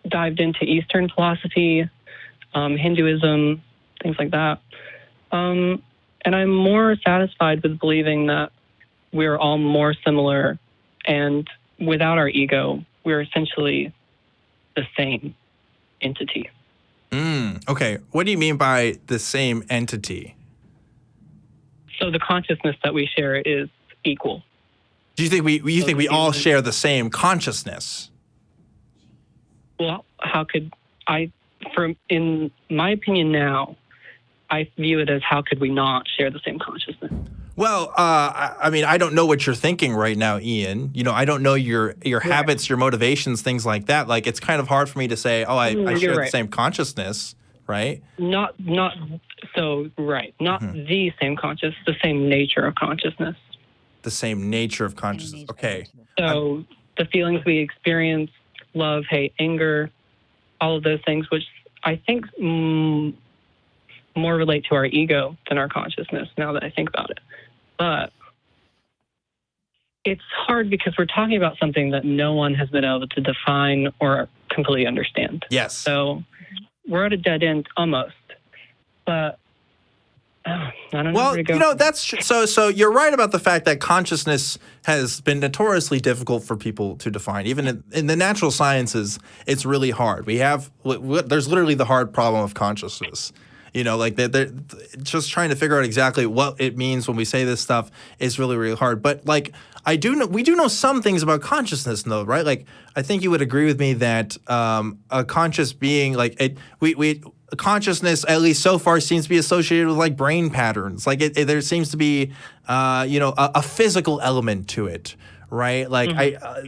dived into Eastern philosophy, Hinduism, things like that. And I'm more satisfied with believing that we're all more similar, and without our ego, we're essentially the same entity. Okay. What do you mean by the same entity? So the consciousness that we share is equal. Do you think we all share the same consciousness? Well, how could in my opinion now, I view it as how could we not share the same consciousness? Well, I mean, I don't know what you're thinking right now, Ian. You know, I don't know your habits, your motivations, things like that. Like, it's kind of hard for me to say, oh, I You're share the right. same consciousness, right? Not so right. Not the same conscious, the same nature of consciousness. The same nature of consciousness. Okay. So the feelings we experience, love, hate, anger, all of those things, which I think more relate to our ego than our consciousness now that I think about it. But it's hard because we're talking about something that no one has been able to define or completely understand. Yes. So we're at a dead end almost. But I don't know Well, where to go. you know, that's so you're right about the fact that consciousness has been notoriously difficult for people to define. Even in the natural sciences, it's really hard. There's literally the hard problem of consciousness. You know, like they're just trying to figure out exactly what it means when we say this stuff is really, really hard. But like, we do know some things about consciousness, though, right? Like, I think you would agree with me that a conscious being, like consciousness, at least so far, seems to be associated with like brain patterns. Like there seems to be, a physical element to it, right? Like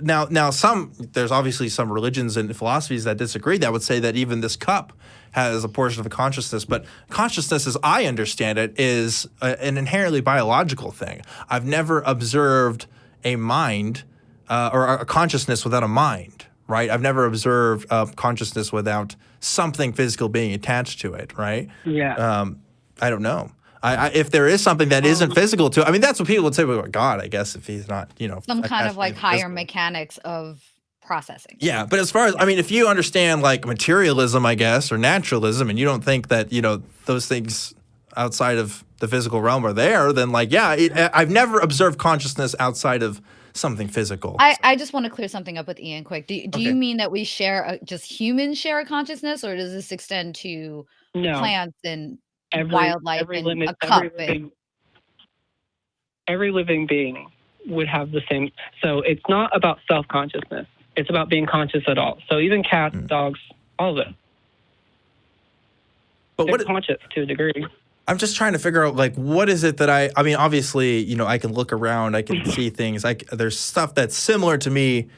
there's obviously some religions and philosophies that disagree that would say that even this cup has a portion of a consciousness, but consciousness, as I understand it, is an inherently biological thing. I've never observed a mind or a consciousness without a mind, right? I've never observed consciousness without something physical being attached to it, right? Yeah. I don't know. If there is something that isn't physical to it, I mean, that's what people would say about God, I guess, if he's not, some kind of like higher physical mechanics of processing. Yeah, but as far as, I mean, if you understand like materialism, I guess, or naturalism, and you don't think that, those things outside of the physical realm are there, then like, yeah, I've never observed consciousness outside of something physical. I just want to clear something up with Ian quick. Do Okay. you mean that we just humans share a consciousness, or does this extend to plants and wildlife and a cup? Every living being would have the same. So it's not about self-consciousness. It's about being conscious at all. So even cats, dogs, all of it. But they're conscious to a degree. I'm just trying to figure out, like, what is it that I mean, obviously, I can look around, I can see things. There's stuff that's similar to me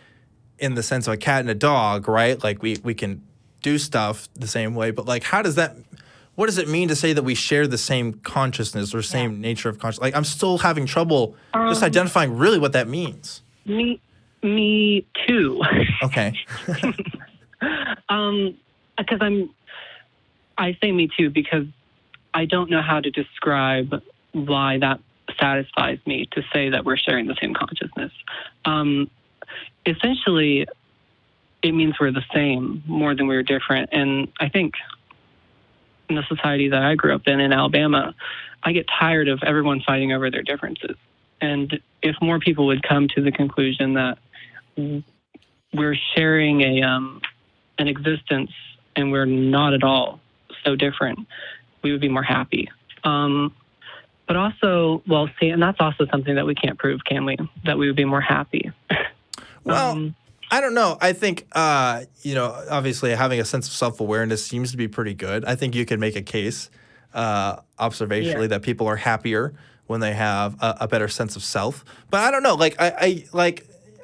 in the sense of a cat and a dog, right? Like, we can do stuff the same way. But, like, what does it mean to say that we share the same consciousness or same nature of consciousness? Like, I'm still having trouble just identifying really what that means. Me too. Okay. Because I say me too because I don't know how to describe why that satisfies me to say that we're sharing the same consciousness. Essentially, it means we're the same more than we're different. And I think in the society that I grew up in Alabama, I get tired of everyone fighting over their differences. And if more people would come to the conclusion that we're sharing an existence and we're not at all so different, we would be more happy. But also, and that's also something that we can't prove, can we? That we would be more happy. Well, I don't know. I think, obviously having a sense of self-awareness seems to be pretty good. I think you can make a case observationally that people are happier when they have a better sense of self. But I don't know. Like,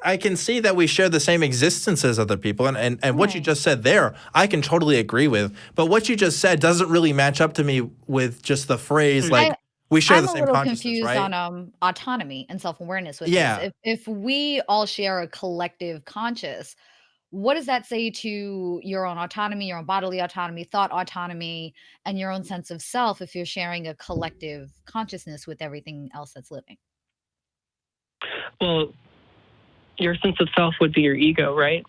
I can see that we share the same existence as other people. And what you just said there, I can totally agree with. But what you just said doesn't really match up to me with just the phrase, like, we share the same consciousness, right? I'm a little confused on autonomy and self-awareness with this. If we all share a collective conscious, what does that say to your own autonomy, your own bodily autonomy, thought autonomy, and your own sense of self if you're sharing a collective consciousness with everything else that's living? Well, your sense of self would be your ego, right?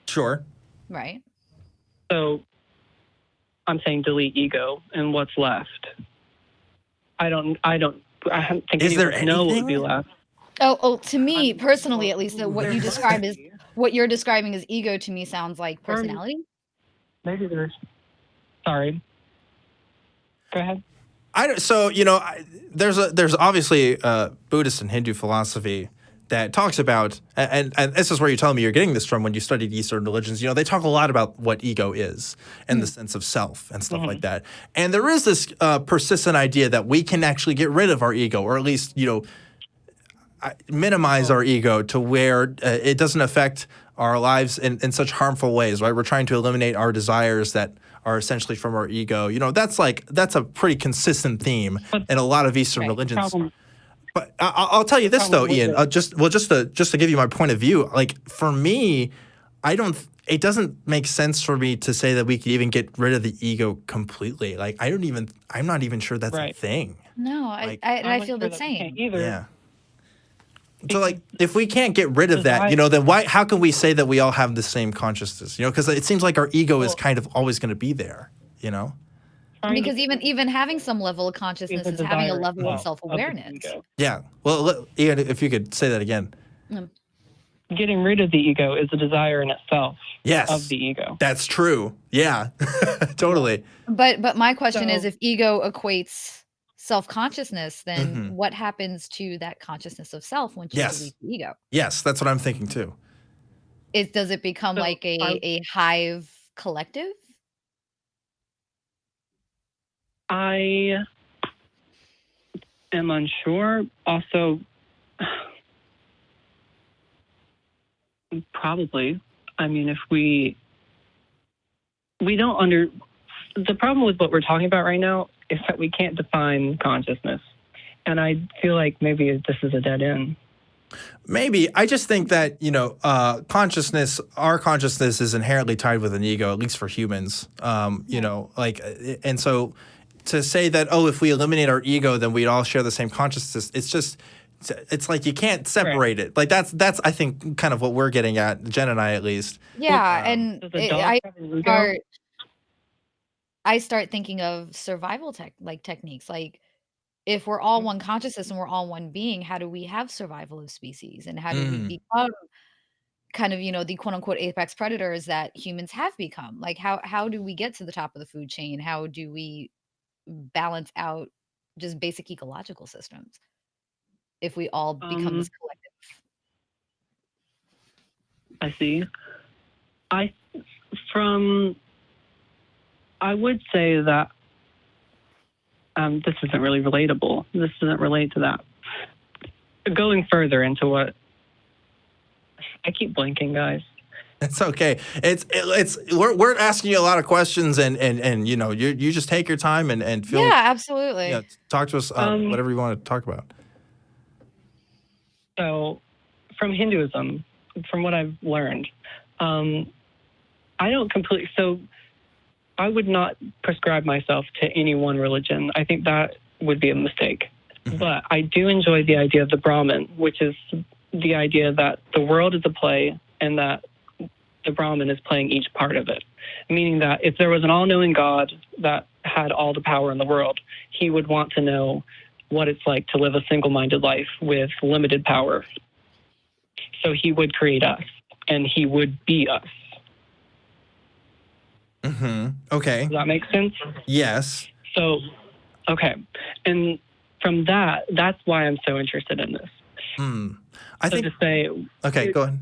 Sure. Right. So I'm saying delete ego, and what's left? I don't think Is there know what would be left. Oh, to me personally, at least, what you describe is what you're describing as ego. To me, sounds like personality. Maybe there's. Sorry. Go ahead. There's obviously Buddhist and Hindu philosophy that talks about, and this is where you're telling me you're getting this from when you studied Eastern religions. They talk a lot about what ego is and the sense of self and stuff like that. And there is this persistent idea that we can actually get rid of our ego, or at least, minimize our ego to where it doesn't affect our lives in such harmful ways, right? We're trying to eliminate our desires that are essentially from our ego. That's a pretty consistent theme in a lot of Eastern religions. But I'll tell you this though, Ian. Just to give you my point of view, like for me, it doesn't make sense for me to say that we could even get rid of the ego completely. Like I'm not even sure that's a thing. No, I feel the same. Yeah. So like, if we can't get rid of that, then how can we say that we all have the same consciousness? Because it seems like our ego is kind of always going to be there. Because even having some level of consciousness is having a level of self-awareness. Yeah. Well, Ian, if you could say that again. Getting rid of the ego is a desire in itself. Yes. Of the ego. That's true. Yeah. Totally. But my question is, if ego equates self-consciousness, then what happens to that consciousness of self once you delete the ego? Yes, that's what I'm thinking too. Does it become like a hive collective? I am unsure. Also, probably. I mean, if we don't the problem with what we're talking about right now is that we can't define consciousness. And I feel like maybe this is a dead end. Maybe. I just think that, our consciousness is inherently tied with an ego, at least for humans. And so to say that, if we eliminate our ego, then we'd all share the same consciousness, it's like you can't separate it. Like that's I think kind of what we're getting at, Jen and I at least. Yeah, and I start thinking of survival techniques. Like, if we're all one consciousness and we're all one being, how do we have survival of species? And how do we become kind of, the quote unquote apex predators that humans have become? Like, how do we get to the top of the food chain? How do we balance out just basic ecological systems if we all become this collective? I see. I would say that this isn't really relatable. This doesn't relate to that. Going further into what I keep blinking, guys. It's okay. We're asking you a lot of questions, and you just take your time and feel. Yeah, absolutely. Talk to us whatever you want to talk about. So, from Hinduism, from what I've learned, I don't completely. So, I would not prescribe myself to any one religion. I think that would be a mistake. But I do enjoy the idea of the Brahman, which is the idea that the world is a play and that the Brahman is playing each part of it. Meaning that if there was an all-knowing God that had all the power in the world, he would want to know what it's like to live a single-minded life with limited power. So he would create us, and he would be us. Okay. Does that make sense? Yes. So, okay. And from that's why I'm so interested in this. I think to say, okay, go ahead.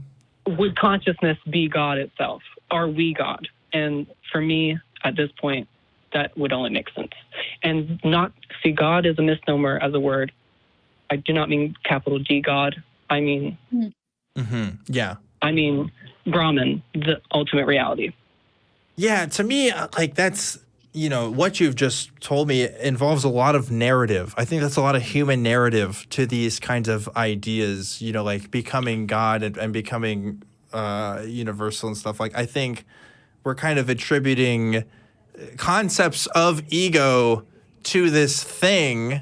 Would consciousness be God itself? Are we God? And for me, at this point, that would only make sense. And not see God as a misnomer, as a word. I do not mean capital G God. I mean, yeah. I mean Brahman, the ultimate reality. Yeah, to me, that's, what you've just told me involves a lot of narrative. I think that's a lot of human narrative to these kinds of ideas, like becoming God and becoming universal and stuff. Like, I think we're kind of attributing concepts of ego to this thing.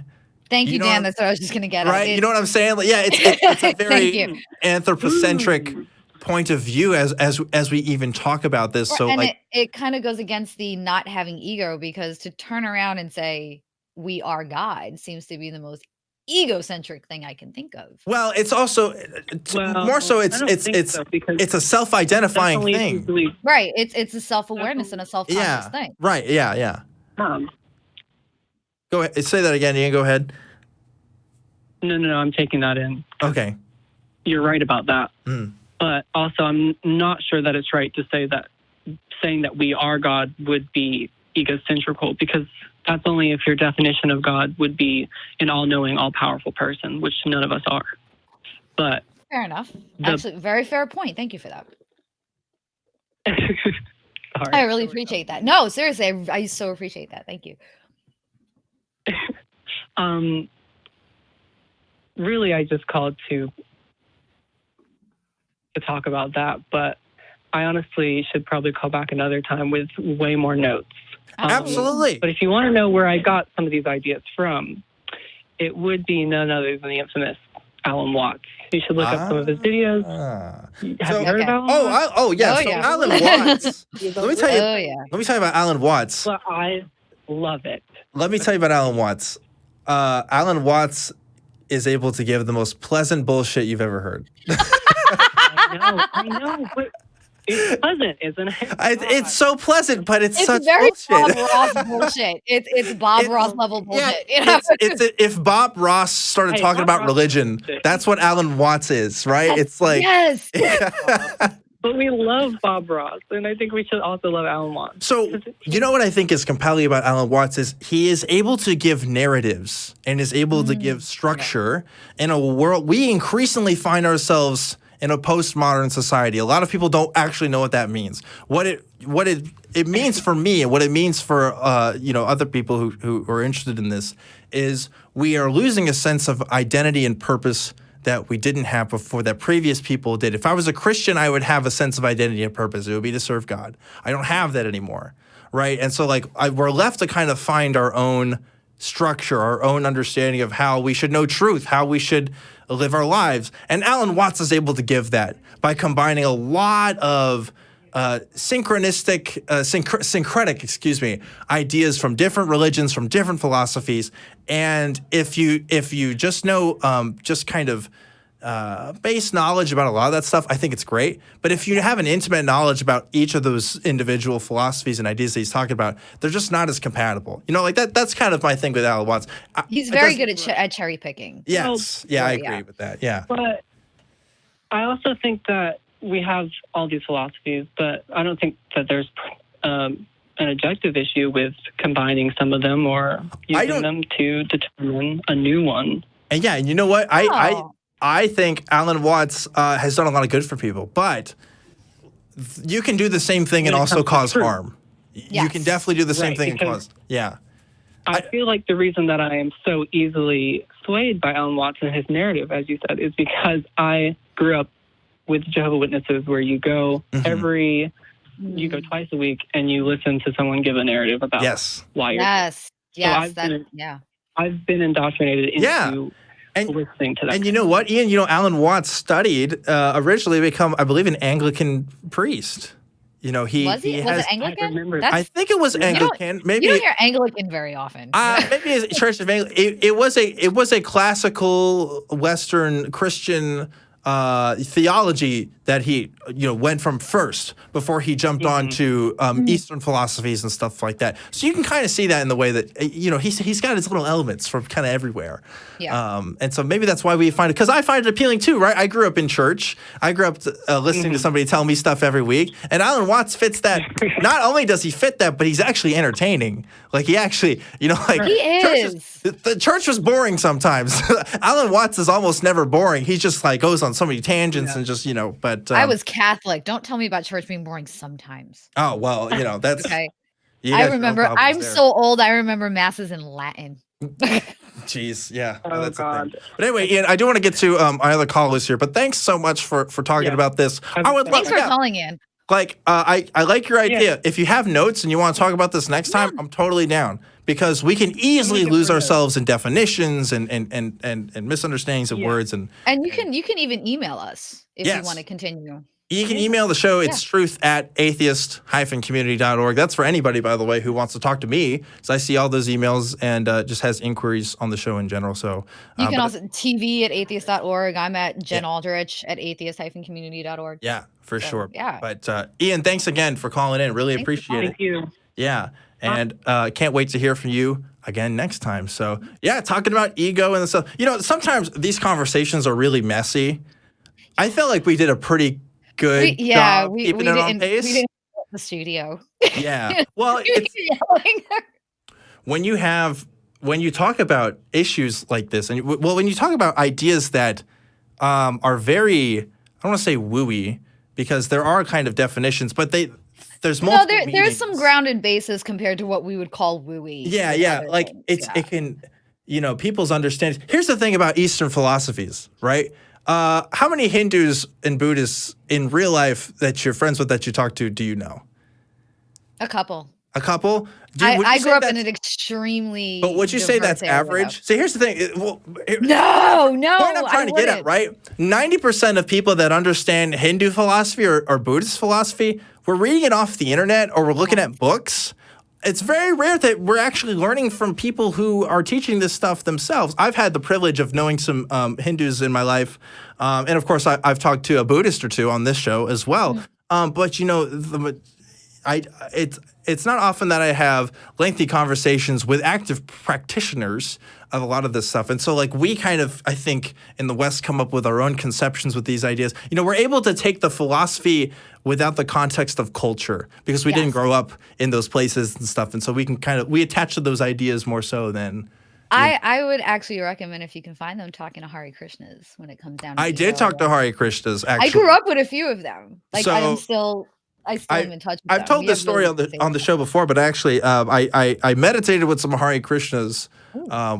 Thank you, Dan. That's what I was just going to get at. Right? You know what I'm saying? Like, yeah, it's a very anthropocentric point of view as we even talk about this. So and it kind of goes against the not having ego, because to turn around and say we are God seems to be the most egocentric thing I can think of. Well, it's also more so it's a self-identifying thing. Right. It's a self-awareness and a self-conscious thing. Right. Yeah. Go ahead. Say that again, Ian. Go ahead. No. I'm taking that in. Okay. you're right about that. Mm. But also, I'm not sure that it's right to say that saying that we are God would be egocentrical, because that's only if your definition of God would be an all-knowing, all-powerful person, which none of us are. But Fair enough. Actually, very fair point. Thank you for that. sorry. I really appreciate that. No, seriously, I so appreciate that. Thank you. Really, I just called to talk about that, but I honestly should probably call back another time with way more notes. Absolutely. But if you want to know where I got some of these ideas from, it would be none other than the infamous Alan Watts. You should look up some of his videos. Have you heard of Alan Watts? Alan Watts. Let me tell you. Oh, yeah. Let me tell you about Alan Watts. Well, I love it. Let me tell you about Alan Watts. Alan Watts is able to give the most pleasant bullshit you've ever heard. I know, but it's pleasant, isn't it? It's so pleasant, but it's such very bullshit. Bob Ross bullshit. It's Bob Ross level bullshit. Yeah, You know? if Bob Ross started talking about religion, that's what Alan Watts is, right? It's like yes. But we love Bob Ross, and I think we should also love Alan Watts. So, you know what I think is compelling about Alan Watts is he is able to give narratives and is able to give structure in a world. We increasingly find ourselves in a postmodern society. A lot of people don't actually know what that means. What it means for me, and what it means for other people who are interested in this, is we are losing a sense of identity and purpose that we didn't have before, that previous people did. If I was a Christian, I would have a sense of identity and purpose. It would be to serve God. I don't have that anymore, right? And so we're left to kind of find our own structure, our own understanding of how we should know truth, how we should live our lives. And Alan Watts is able to give that by combining a lot of syncretic ideas from different religions, from different philosophies. And if you just know just kind of base knowledge about a lot of that stuff, I think it's great. But if you have an intimate knowledge about each of those individual philosophies and ideas that he's talking about, they're just not as compatible. You know, like that's kind of my thing with Alan Watts. He's very good at cherry picking. Yes. I agree with that. Yeah. But I also think that we have all these philosophies, but I don't think that there's an objective issue with combining some of them or using them to determine a new one. And you know what? I think Alan Watts has done a lot of good for people, but you can do the same thing and also cause harm. Yes. You can definitely do the same thing and cause. Yeah. I feel like the reason that I am so easily swayed by Alan Watts and his narrative, as you said, is because I grew up with Jehovah's Witnesses, where you go you go twice a week and you listen to someone give a narrative about why you're I've been indoctrinated into listening to that. And you know what, Ian? Alan Watts studied originally to become, I believe, an Anglican priest. Was it Anglican? I think it was Anglican. Maybe you don't hear Anglican very often. Maybe it's Church of England. It was a classical Western Christian theology that he went from first before he jumped on to Eastern philosophies and stuff like that. So you can kind of see that in the way that he's got his little elements from kind of everywhere. Yeah. And so maybe that's why we find it, because I find it appealing too, right? I grew up in church. I grew up listening to somebody tell me stuff every week, and Alan Watts fits that. Not only does he fit that, but he's actually entertaining. Like he actually, he is. The church was boring sometimes. Alan Watts is almost never boring. He just goes on so many tangents and just but I was Catholic. Don't tell me about church being boring sometimes. Oh well, that's okay. I remember. I'm so old. I remember masses in Latin. Jeez, yeah. Oh, that's God. A thing. But anyway, Ian, I do want to get to our other callers here. But thanks so much for talking about this. Thanks for calling in. I like your idea. Yeah. If you have notes and you want to talk about this next time, I'm totally down, because we can easily lose ourselves in definitions and misunderstandings of words and you can even email us if you want to continue. You can email the show. It's truth@atheist-community.org. That's for anybody, by the way, who wants to talk to me. So I see all those emails and just has inquiries on the show in general. So you can also TV@atheist.org. I'm at Jen Aldrich at atheist-community.org. Yeah, for sure. Yeah. But Ian, thanks again for calling in. Really appreciate it. Thank you. Yeah. And can't wait to hear from you again next time. So talking about ego and stuff. Sometimes these conversations are really messy. I felt like we did a pretty good job keeping it on pace. We didn't get the studio. Yeah. Well, it's when you talk about issues like this, and when you talk about ideas that are very, I don't want to say wooey, because there are kind of definitions, but there's multiple there's meanings. some grounded basis compared to what we would call wooey. Yeah. Like it can, people's understanding. Here's the thing about Eastern philosophies, right? How many Hindus and Buddhists in real life that you're friends with, that you talk to, do you know? A couple. A couple? I grew up in an extremely. But would you say that's average? So here's the thing. No. What I'm trying to get at, right? 90% of people that understand Hindu philosophy or Buddhist philosophy, we're reading it off the internet or we're looking at books. It's very rare that we're actually learning from people who are teaching this stuff themselves. I've had the privilege of knowing some Hindus in my life. And of course, I've talked to a Buddhist or two on this show as well. But it's not often that I have lengthy conversations with active practitioners of a lot of this stuff. And so we kind of, I think, in the West come up with our own conceptions with these ideas. We're able to take the philosophy without the context of culture because we didn't grow up in those places and stuff. And so we can we attach to those ideas more so than... I would actually recommend, if you can find them, talking to Hare Krishnas when it comes down to I did talk to Hare Krishnas, actually. I grew up with a few of them. I still am in touch with them. I've told this story on the show before, but actually, I meditated with some Hare Krishnas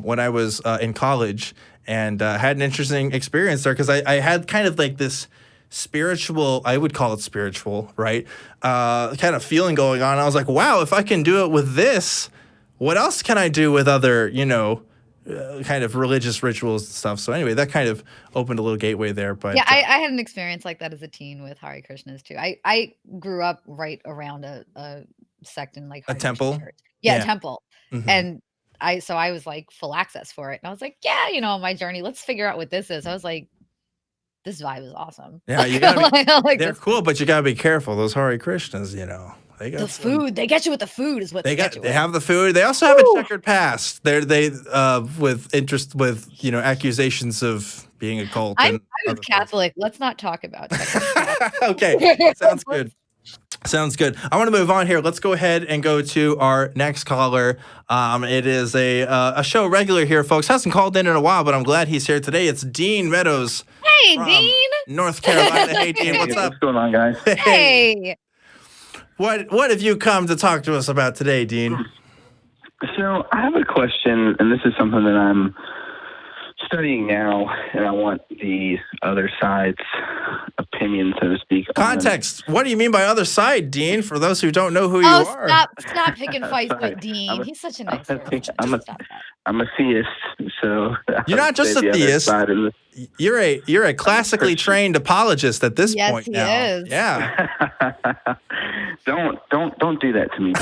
when I was in college, and had an interesting experience there because I had kind of this spiritual, I would call it spiritual, right? Kind of feeling going on. I was like, wow, if I can do it with this, what else can I do with other, kind of religious rituals and stuff? So anyway, that kind of opened a little gateway there. But I had an experience like that as a teen with Hare Krishnas too. I grew up right around a sect in a temple. Yeah, a temple. Mm-hmm. And I was full access for it. And I was like, on my journey, let's figure out what this is. I was like, this vibe is awesome. Yeah, you gotta they're cool, but you gotta be careful. Those Hare Krishnas, they got food. They get you with the food, is what they get you with. They have the food. They also have a checkered past. They with interest with accusations of being a cult. I was Catholic. Let's not talk about that. Okay, sounds good. Sounds good. I want to move on here. Let's go ahead and go to our next caller. It is a show regular here, folks. Hasn't called in a while, but I'm glad he's here today. It's Dean Meadows. Hey, Dean. North Carolina. Hey, Dean. What's up? What's going on, guys? Hey. What have you come to talk to us about today, Dean? So I have a question, and this is something that I'm studying now, and I want the other side's opinion, so to speak. Context. What do you mean by other side, Dean? For those who don't know who you are. Stop picking fights with Dean. He's such a nice guy. I'm a theist, so you're not just a theist. You're a classically trained apologist at this point now. Yes, he is. Yeah. Don't do that to me.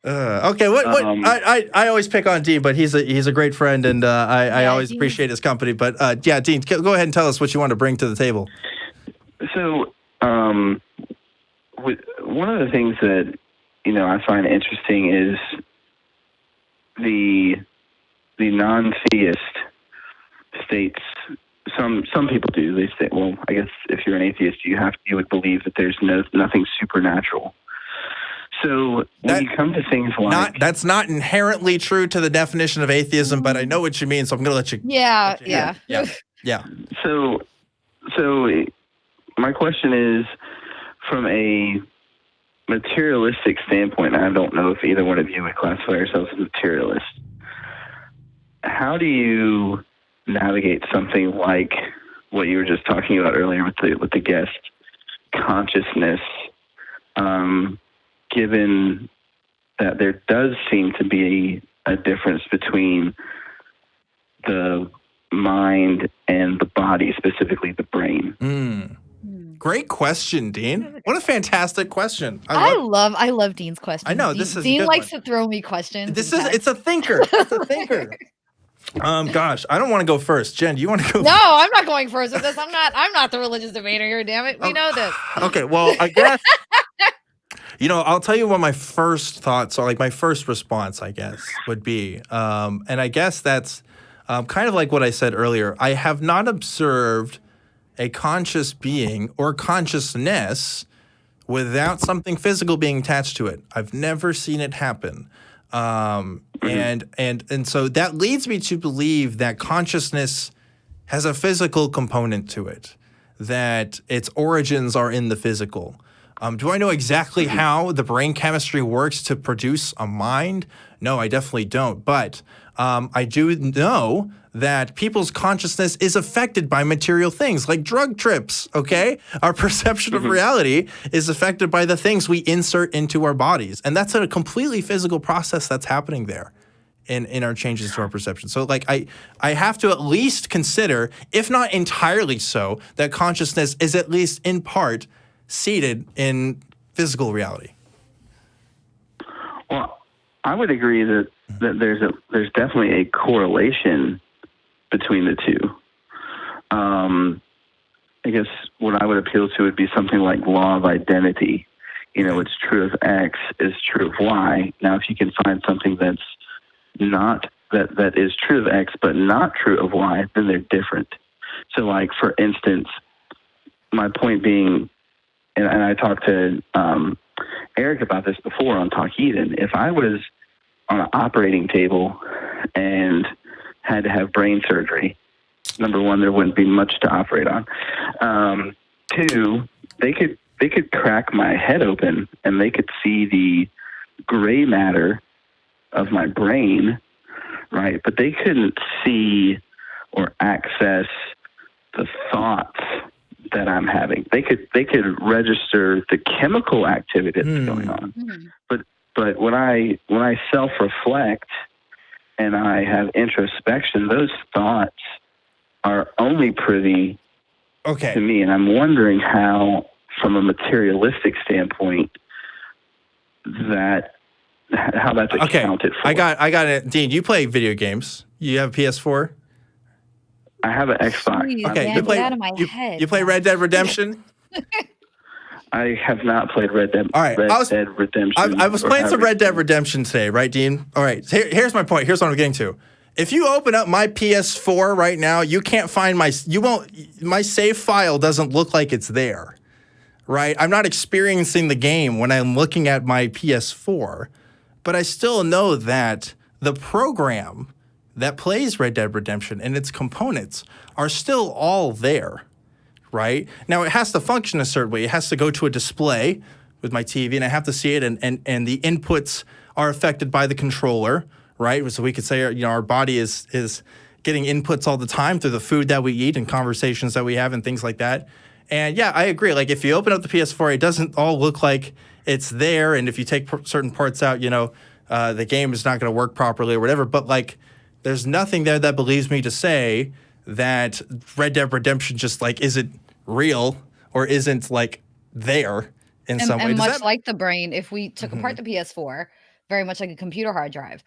Okay, what I always pick on Dean, but he's a great friend, and I always appreciate his company. But Dean, go ahead and tell us what you want to bring to the table. So, one of the things that I find interesting is the non-theist states. Some people do. They say, well, I guess if you're an atheist, you would believe that there's nothing supernatural. So when you come to things like... That's not inherently true to the definition of atheism, but I know what you mean, so I'm going to let you... Yeah. So my question is, from a materialistic standpoint, and I don't know if either one of you would classify yourselves as materialist, how do you navigate something like what you were just talking about earlier with the guest, consciousness, given that there does seem to be a difference between the mind and the body, specifically the brain? Great question, Dean. What a fantastic question. I love Dean's question. I know, this is Dean likes to throw me questions. It's a thinker. It's a thinker. Gosh, I don't want to go first. Jen, do you want to go? No, I'm not going first with this. I'm not the religious debater here, damn it. We know this. Okay, well, I guess I'll tell you what my first thoughts are, my first response, I guess, would be. And I guess that's kind of like what I said earlier, I have not observed a conscious being or consciousness without something physical being attached to it. I've never seen it happen. And so that leads me to believe that consciousness has a physical component to it, that its origins are in the physical. Do I know exactly how the brain chemistry works to produce a mind? No, I definitely don't. But I do know that people's consciousness is affected by material things like drug trips, okay? Our perception of reality is affected by the things we insert into our bodies. And that's a completely physical process that's happening there in our changes to our perception. So like I have to at least consider, if not entirely so, that consciousness is at least in part seated in physical reality. Well, I would agree that there's definitely a correlation between the two. I guess what I would appeal to would be something like law of identity. It's true of X is true of Y. Now, if you can find something that's not that is true of X but not true of Y, then they're different. So, like for instance, my point being, and I talked to Eric about this before on Talk Eden. If I was on an operating table and had to have brain surgery, number one, there wouldn't be much to operate on. Two, they could crack my head open and they could see the gray matter of my brain, right? But they couldn't see or access the thoughts that I'm having. They could register the chemical activity that's going on. But when I self-reflect and I have introspection, those thoughts are only privy to me. And I'm wondering how, from a materialistic standpoint, how that's accounted for. I got it. Dean, you play video games. You have a PS4? I have an Xbox. Jeez, okay, man, get out of my head. You play Red Dead Redemption? I have not played Red Dead. All right, Dead Redemption. I was playing some Red Dead Redemption today, right, Dean? All right, here's my point. Here's what I'm getting to. If you open up my PS4 right now, you can't find my save file doesn't look like it's there, right? I'm not experiencing the game when I'm looking at my PS4, but I still know that the program that plays Red Dead Redemption and its components are still all there, right? Now, it has to function a certain way. It has to go to a display with my TV, and I have to see it, and the inputs are affected by the controller, right? So we could say, our body is getting inputs all the time through the food that we eat and conversations that we have and things like that. And yeah, I agree. Like if you open up the PS4, it doesn't all look like it's there, and if you take certain parts out, the game is not going to work properly or whatever. But like, there's nothing there that believes me to say that Red Dead Redemption just like isn't real or isn't like there in some way. And much like the brain, if we took apart the PS4, very much like a computer hard drive,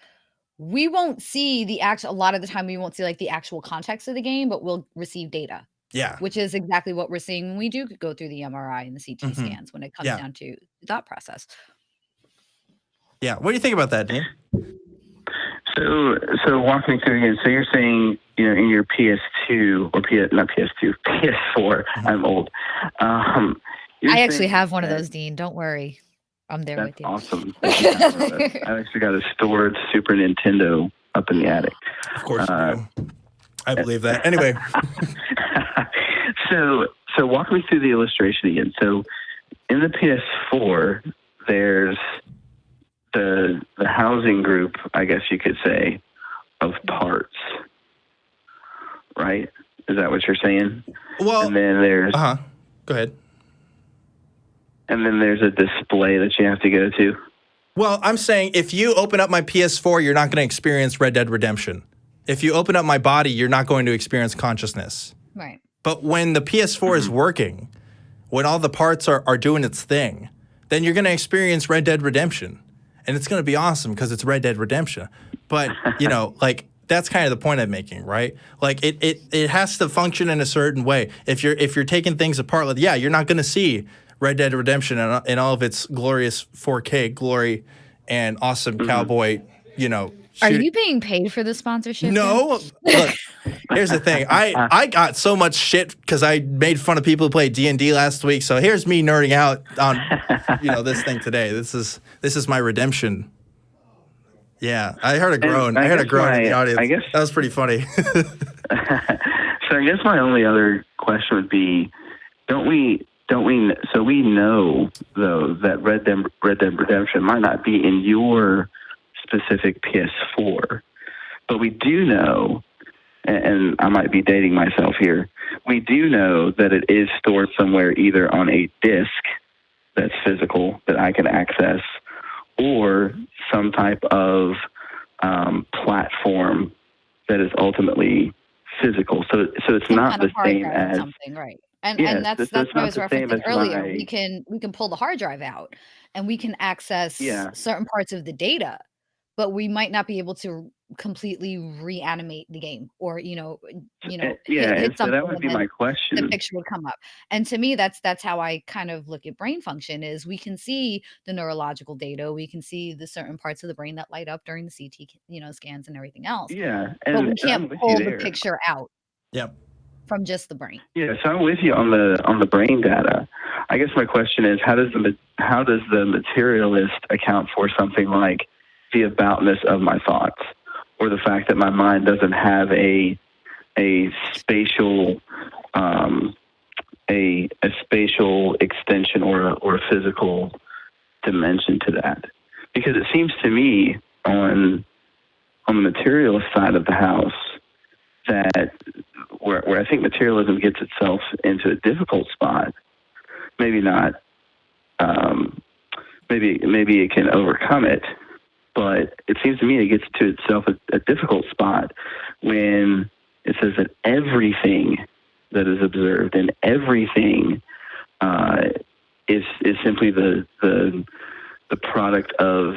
we won't see a lot of the time we won't see like the actual context of the game, but we'll receive data. Yeah. Which is exactly what we're seeing when we do go through the MRI and the CT scans when it comes down to the thought process. Yeah. What do you think about that, Dean? So walk me through again. So you're saying, in your PS2 or PS4, I'm old. I actually have one of those, Dean. Don't worry. I'm there with you. Awesome. I actually got a stored Super Nintendo up in the attic. Of course you do. I believe that. Anyway. So walk me through the illustration again. So in the PS4, there's the housing group, I guess you could say, of parts, right? Is that what you're saying? Well, and then there's go ahead. And then there's a display that you have to go to. Well, I'm saying if you open up my PS4, you're not going to experience Red Dead Redemption. If you open up my body, you're not going to experience consciousness. Right. But when the PS4 is working, when all the parts are doing its thing, then you're going to experience Red Dead Redemption. And it's going to be awesome because it's Red Dead Redemption. But, like, that's kind of the point I'm making, right? Like, it has to function in a certain way. If you're taking things apart, like, yeah, you're not going to see Red Dead Redemption in all of its glorious 4K glory and awesome cowboy, Are you being paid for the sponsorship? No. Look, here's the thing. I got so much shit because I made fun of people who played D&D last week. So here's me nerding out on this thing today. This is my redemption. Yeah, I heard a groan. I heard a groan in the audience. I guess that was pretty funny. So I guess my only other question would be, so we know though that Red Dead Redemption might not be in your specific PS4, but we do know, and I might be dating myself here, we do know that it is stored somewhere either on a disc that's physical that I can access, or some type of platform that is ultimately physical. So it's Some not kind the of hard same drive or as something, right? And that's it's what I not was the same referencing as earlier. my We can pull the hard drive out and we can access certain parts of the data, but we might not be able to completely reanimate the game or hit and so something that would and be then my question. the picture would come up. And to me, that's how I kind of look at brain function. Is we can see the neurological data, we can see the certain parts of the brain that light up during the CT scans and everything else. Yeah, but we can't pull the picture out. Yep. From just the brain. Yeah, so I'm with you on the brain data. I guess my question is, how does the materialist account for something like the aboutness of my thoughts, or the fact that my mind doesn't have a spatial a spatial extension or a physical dimension to that? Because it seems to me on the materialist side of the house that where I think materialism gets itself into a difficult spot, maybe not, maybe it can overcome it, but it seems to me it gets to itself a difficult spot when it says that everything that is observed and everything is simply the product of,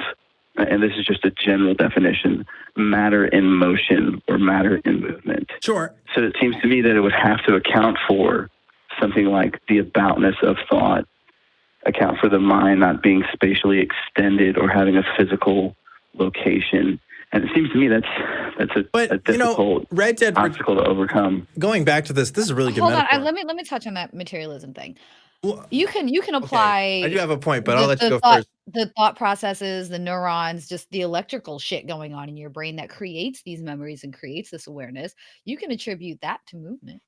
and this is just a general definition, matter in motion or matter in movement. Sure. So it seems to me that it would have to account for something like the aboutness of thought, account for the mind not being spatially extended or having a physical location. And it seems to me that's a difficult Red Dead obstacle to overcome. Going back to this is a really good Hold metaphor. on, let me touch on that materialism thing. Well, you can apply. Okay. I do have a point, but I'll let you go first. The thought processes, the neurons, just the electrical shit going on in your brain that creates these memories and creates this awareness. You can attribute that to movement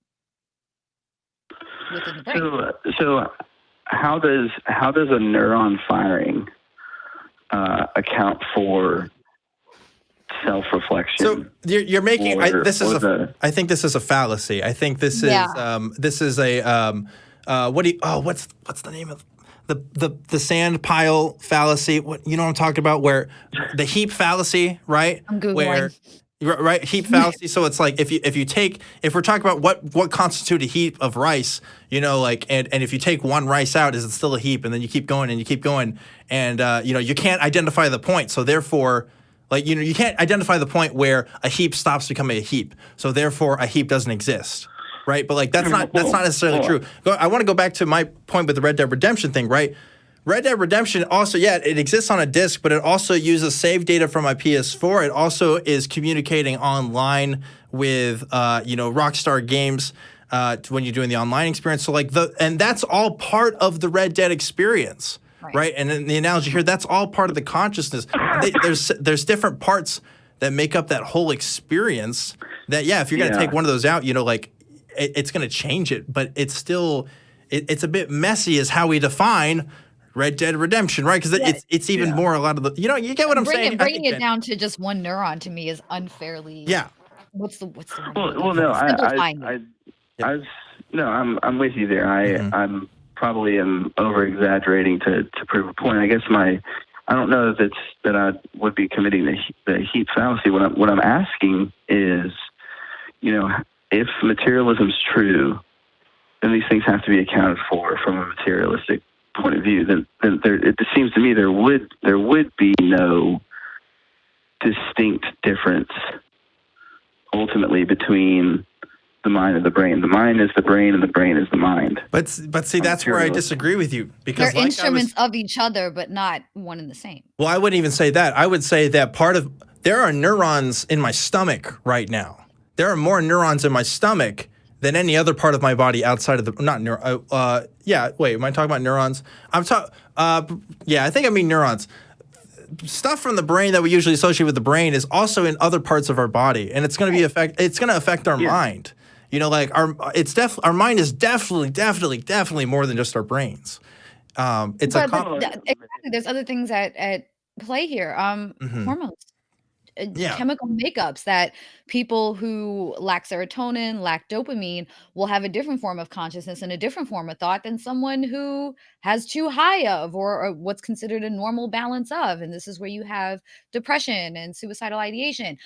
within the brain. So how does a neuron firing account for self-reflection? So you're making. I think this is a fallacy. I think this is a what's the name of the sand pile fallacy? What you know what I'm talking about? Where the heap fallacy, right? I'm Googling. Right, heap fallacy. So it's like if we're talking about what constitutes a heap of rice, and if you take one rice out, is it still a heap? And then you keep going and you keep going, and you can't identify the point. So therefore, you can't identify the point where a heap stops becoming a heap. So therefore, a heap doesn't exist, right? But that's not necessarily true. I want to go back to my point with the Red Dead Redemption thing, right? Red Dead Redemption also, it exists on a disc, but it also uses save data from my PS4. It also is communicating online with, Rockstar Games when you're doing the online experience. So and that's all part of the Red Dead experience, right? And in the analogy here, that's all part of the consciousness. There's different parts that make up that whole experience. That if you're gonna take one of those out, it's gonna change it, but it's still it's a bit messy as how we define Red Dead Redemption, right? Because it's even more a lot of the, you get what I'm saying? Bringing it down to just one neuron to me is unfairly. Yeah. What's the word? Well, no, I'm with you there. I'm probably over exaggerating to prove a point. I guess I don't know that I would be committing the heap fallacy. What I'm asking is, if materialism's true, then these things have to be accounted for from a materialistic point of view. Then it seems to me there would be no distinct difference ultimately between the mind and the brain. The mind is the brain, and the brain is the mind. But see, that's where I disagree with you, because they're instruments of each other, but not one and the same. Well, I wouldn't even say that. I would say that part of there are neurons in my stomach right now. There are more neurons in my stomach than any other part of my body outside of the wait, am I talking about neurons? I think I mean neurons. Stuff from the brain that we usually associate with the brain is also in other parts of our body, and it's going to affect our mind. You know, like our mind is definitely more than just our brains. Exactly, there's other things at play here. Hormones. Chemical makeups that people who lack serotonin, lack dopamine will have a different form of consciousness and a different form of thought than someone who has too high of or what's considered a normal balance of. And this is where you have depression and suicidal ideation.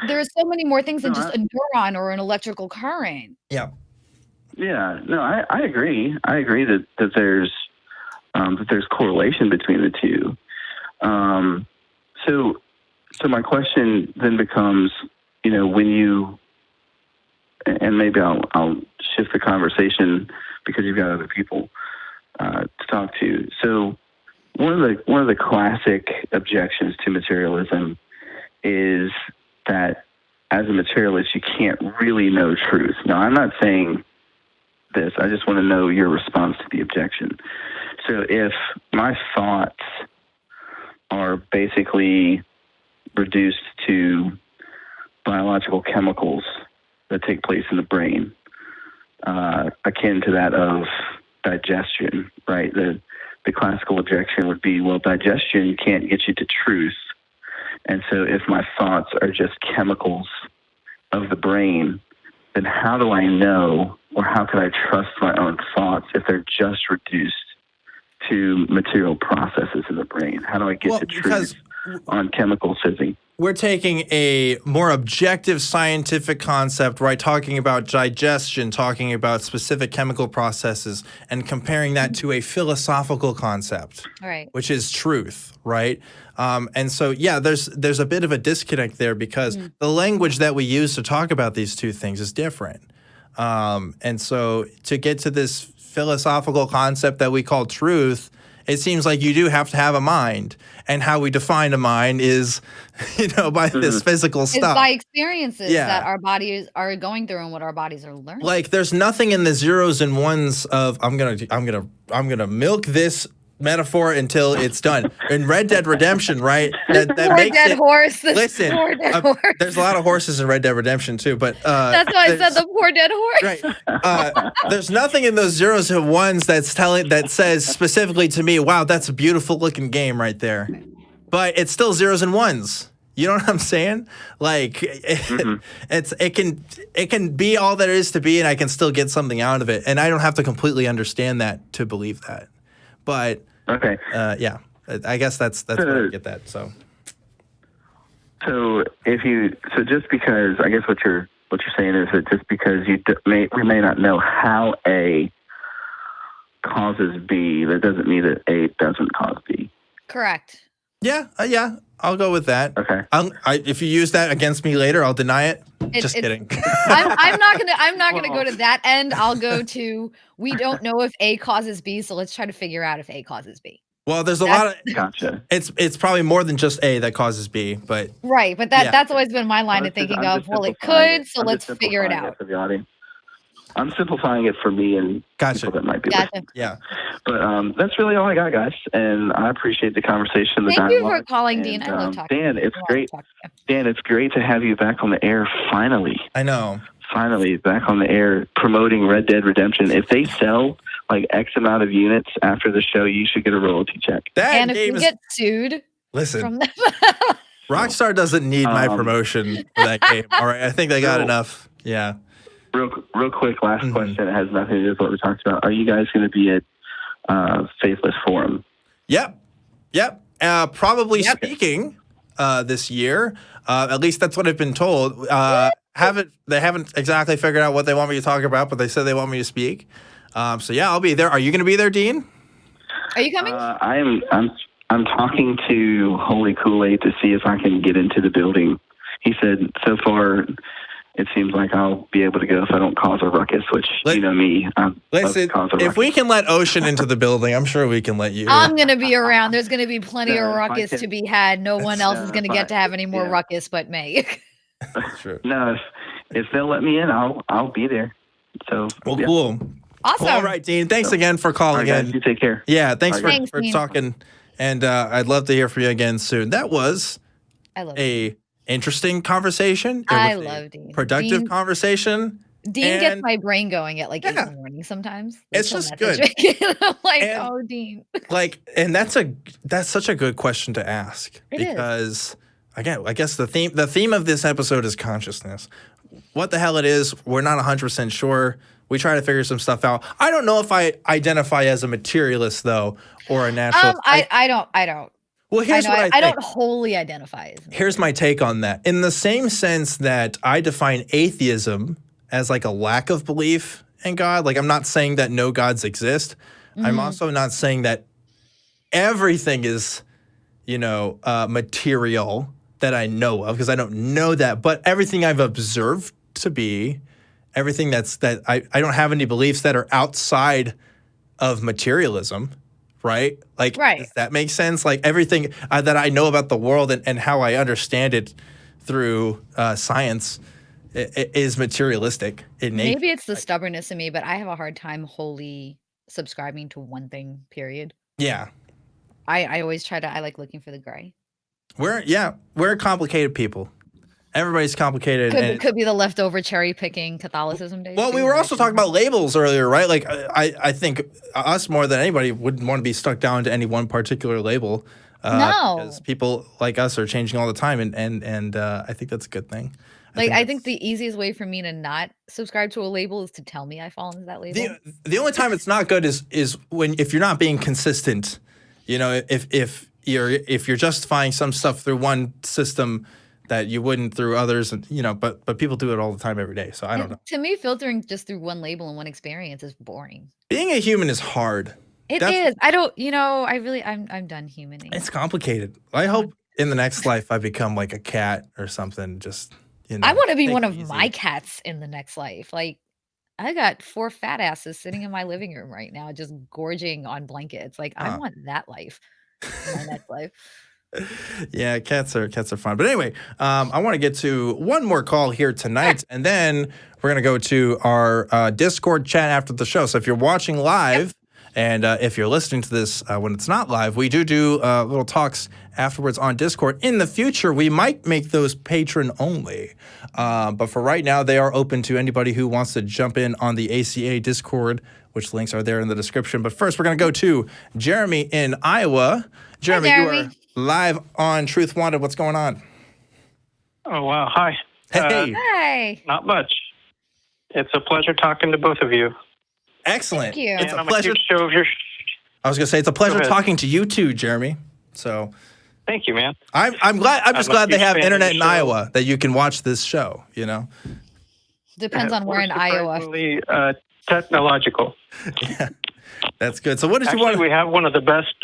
There are so many more things than just a neuron or an electrical current. Yeah. Yeah. No, I agree. I agree that there's correlation between the two. So my question then becomes, you know, when you, and maybe I'll shift the conversation because you've got other people to talk to. So one of the classic objections to materialism is that as a materialist, you can't really know truth. Now, I'm not saying this. I just want to know your response to the objection. So if my thoughts are basically reduced to biological chemicals that take place in the brain, akin to that of digestion, right? The classical objection would be, well, digestion can't get you to truth. And so if my thoughts are just chemicals of the brain, then how do I know, or how can I trust my own thoughts if they're just reduced to material processes in the brain? How do I get to truth on chemical physics? We're taking a more objective scientific concept, right? Talking about digestion, talking about specific chemical processes, and comparing that to a philosophical concept, which is truth, right? And so, yeah, there's a bit of a disconnect there because the language that we use to talk about these two things is different. And so to get to this philosophical concept that we call truth, it seems like you do have to have a mind. And how we define a mind is, you know, by this physical stuff. It's by experiences that our bodies are going through and what our bodies are learning. Like there's nothing in the zeros and ones of I'm gonna milk this metaphor until it's done. In Red Dead Redemption, right? That makes dead it, horse. Listen, horse. There's a lot of horses in Red Dead Redemption too, but that's why I said the poor dead horse. Right. There's nothing in those zeros and ones that says specifically to me, wow, that's a beautiful looking game right there. But it's still zeros and ones. You know what I'm saying? Like it can be all there is to be, and I can still get something out of it, and I don't have to completely understand that to believe that. But yeah, I guess that's where I get that. So just because I guess what you're saying is that just because we may not know how A causes B, that doesn't mean that A doesn't cause B. Correct. Yeah, I'll go with that. Okay. If you use that against me later, I'll deny it. Just kidding. I'm not gonna go to that end. I'll go to we don't know if A causes B, so let's try to figure out if A causes B. Well, there's a lot of gotcha. It's probably more than just A that causes B, but right. But that's always been my line of thinking of. Well, it could, so let's figure it out. For the audience. I'm simplifying it for me and people that might be listening. Yeah. But that's really all I got, guys. And I appreciate the conversation. Thank you for calling, Dean. I love talking. Dan, it's great. Dan, it's great to have you back on the air finally. I know. Finally, back on the air promoting Red Dead Redemption. If they sell like X amount of units after the show, you should get a royalty check. And if you get sued, listen, Rockstar doesn't need my promotion for that game. All right, I think they got enough. Yeah. Real quick, last question. It has nothing to do with what we talked about. Are you guys going to be at Faithless Forum? Yep. Probably speaking this year. At least that's what I've been told. They haven't exactly figured out what they want me to talk about, but they said they want me to speak. So yeah, I'll be there. Are you going to be there, Dean? Are you coming? I'm talking to Holy Kool-Aid to see if I can get into the building. He said so far it seems like I'll be able to go if I don't cause a ruckus, which, you know me, I love to cause a ruckus. If we can let Ocean into the building, I'm sure we can let you. I'm going to be around. There's going to be plenty of ruckus to be had. No one else is going to get to have any more ruckus but me. That's true. No, if they'll let me in, I'll be there. So, well, cool. Awesome. All right, Dean. Thanks again for calling in. You take care. Yeah, thanks for Dean. talking. And I'd love to hear from you again soon. That was a interesting conversation. I love Dean. Productive conversation. Dean gets my brain going at like 8 in the morning sometimes. It's just good. I'm like, oh, Dean. And that's such a good question to ask. Because again, I guess the theme of this episode is consciousness. What the hell it is, we're not 100% sure. We try to figure some stuff out. I don't know if I identify as a materialist though, or a naturalist. I don't. Well, here's what I think. I don't wholly identify as. Here's my take on that. In the same sense that I define atheism as like a lack of belief in God. Like, I'm not saying that no gods exist. Mm-hmm. I'm also not saying that everything is, material that I know of, because I don't know that. But everything I've observed to be, everything that I don't have any beliefs that are outside of materialism. Right? Like, does that make sense? Like, everything that I know about the world and how I understand it through science is materialistic in nature. Maybe it's the stubbornness in me, but I have a hard time wholly subscribing to one thing, period. Yeah. I always I like looking for the gray. We're complicated people. Everybody's complicated. Could be the leftover cherry picking Catholicism days. Well, we were also talking about labels earlier, right? Like, I think us more than anybody wouldn't want to be stuck down to any one particular label. No, because people like us are changing all the time, and I think that's a good thing. I think the easiest way for me to not subscribe to a label is to tell me I fall into that label. The only time it's not good is if you're not being consistent. If you're justifying some stuff through one system that you wouldn't through others, and but people do it all the time every day. So I don't know. To me, filtering just through one label and one experience is boring. Being a human is hard. It is. I don't. I'm done humaning. It's complicated. I hope in the next life I become like a cat or something. Just I want to be one of my cats in the next life. Like, I got 4 fat asses sitting in my living room right now, just gorging on blankets. Like, I want that life in my next life. Yeah, cats are fun. But anyway, I want to get to one more call here tonight, and then we're going to go to our Discord chat after the show. So if you're watching live, and if you're listening to this when it's not live, we do little talks afterwards on Discord. In the future, we might make those patron only. But for right now, they are open to anybody who wants to jump in on the ACA Discord, which links are there in the description. But first, we're going to go to Jeremy in Iowa. Jeremy, you are live on Truth Wanted. What's going on? Oh, wow. Hi. Hey. Hi. Not much. It's a pleasure talking to both of you. Excellent. Thank you. It's and a pleasure. A huge show of your I was going to say, it's a pleasure talking to you too, Jeremy. So thank you, man. I'm glad. I'm just glad they have internet in Iowa that you can watch this show, Depends on where in Iowa. Technological. Yeah. That's good. So what did you Actually, want? we have one of the best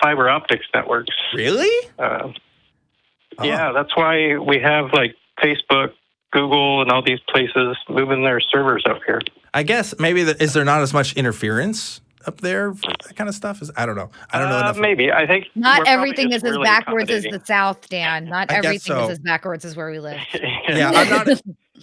fiber optics networks. Really? Yeah, that's why we have like Facebook, Google, and all these places moving their servers up here. I guess maybe is there not as much interference up there for that kind of stuff? I don't know. I don't know enough. Maybe. I think not everything is as backwards as the South, Dan. Not everything is as backwards as where we live. Yeah,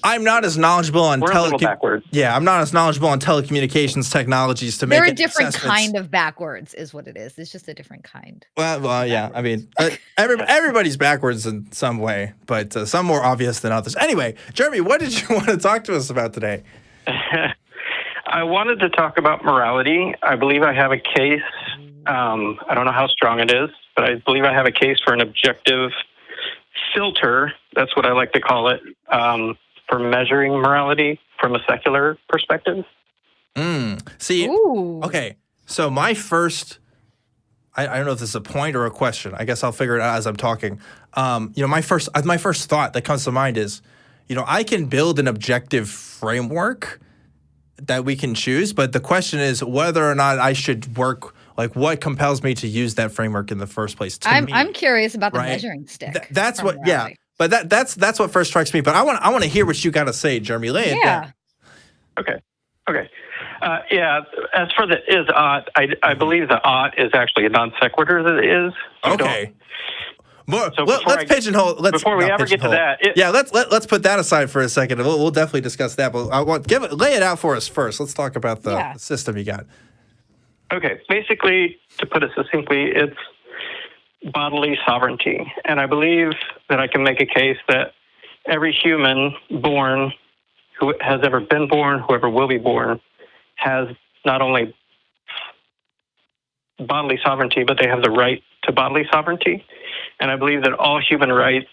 I'm not as knowledgeable on I'm not as knowledgeable on telecommunications technologies to make. They're a different kind of backwards, is what it is. It's just a different kind. Well, yeah. I mean, everybody's backwards in some way, but some more obvious than others. Anyway, Jeremy, what did you want to talk to us about today? I wanted to talk about morality. I believe I have a case. I don't know how strong it is, but I believe I have a case for an objective filter. That's what I like to call it. For measuring morality from a secular perspective. See, ooh. Okay, so my first, I don't know if this is a point or a question. I guess I'll figure it out as I'm talking. My first thought that comes to mind is, I can build an objective framework that we can choose, but the question is whether or not I should work. Like, what compels me to use that framework in the first place? I'm curious about the measuring stick. That's what, morality. But that's what first strikes me. But I want to hear what you got to say, Jeremy. Lay it down. Okay. Yeah. As for the is ought, I believe the ought is actually a non sequitur. That is. Okay. Let's pigeonhole. Before we ever get to that, let's put that aside for a second. We'll definitely discuss that. But I want lay it out for us first. Let's talk about the system you got. Okay. Basically, to put it succinctly, it's bodily sovereignty, and I believe that I can make a case that every human born, who has ever been born, whoever will be born, has not only bodily sovereignty, but they have the right to bodily sovereignty. And I believe that all human rights,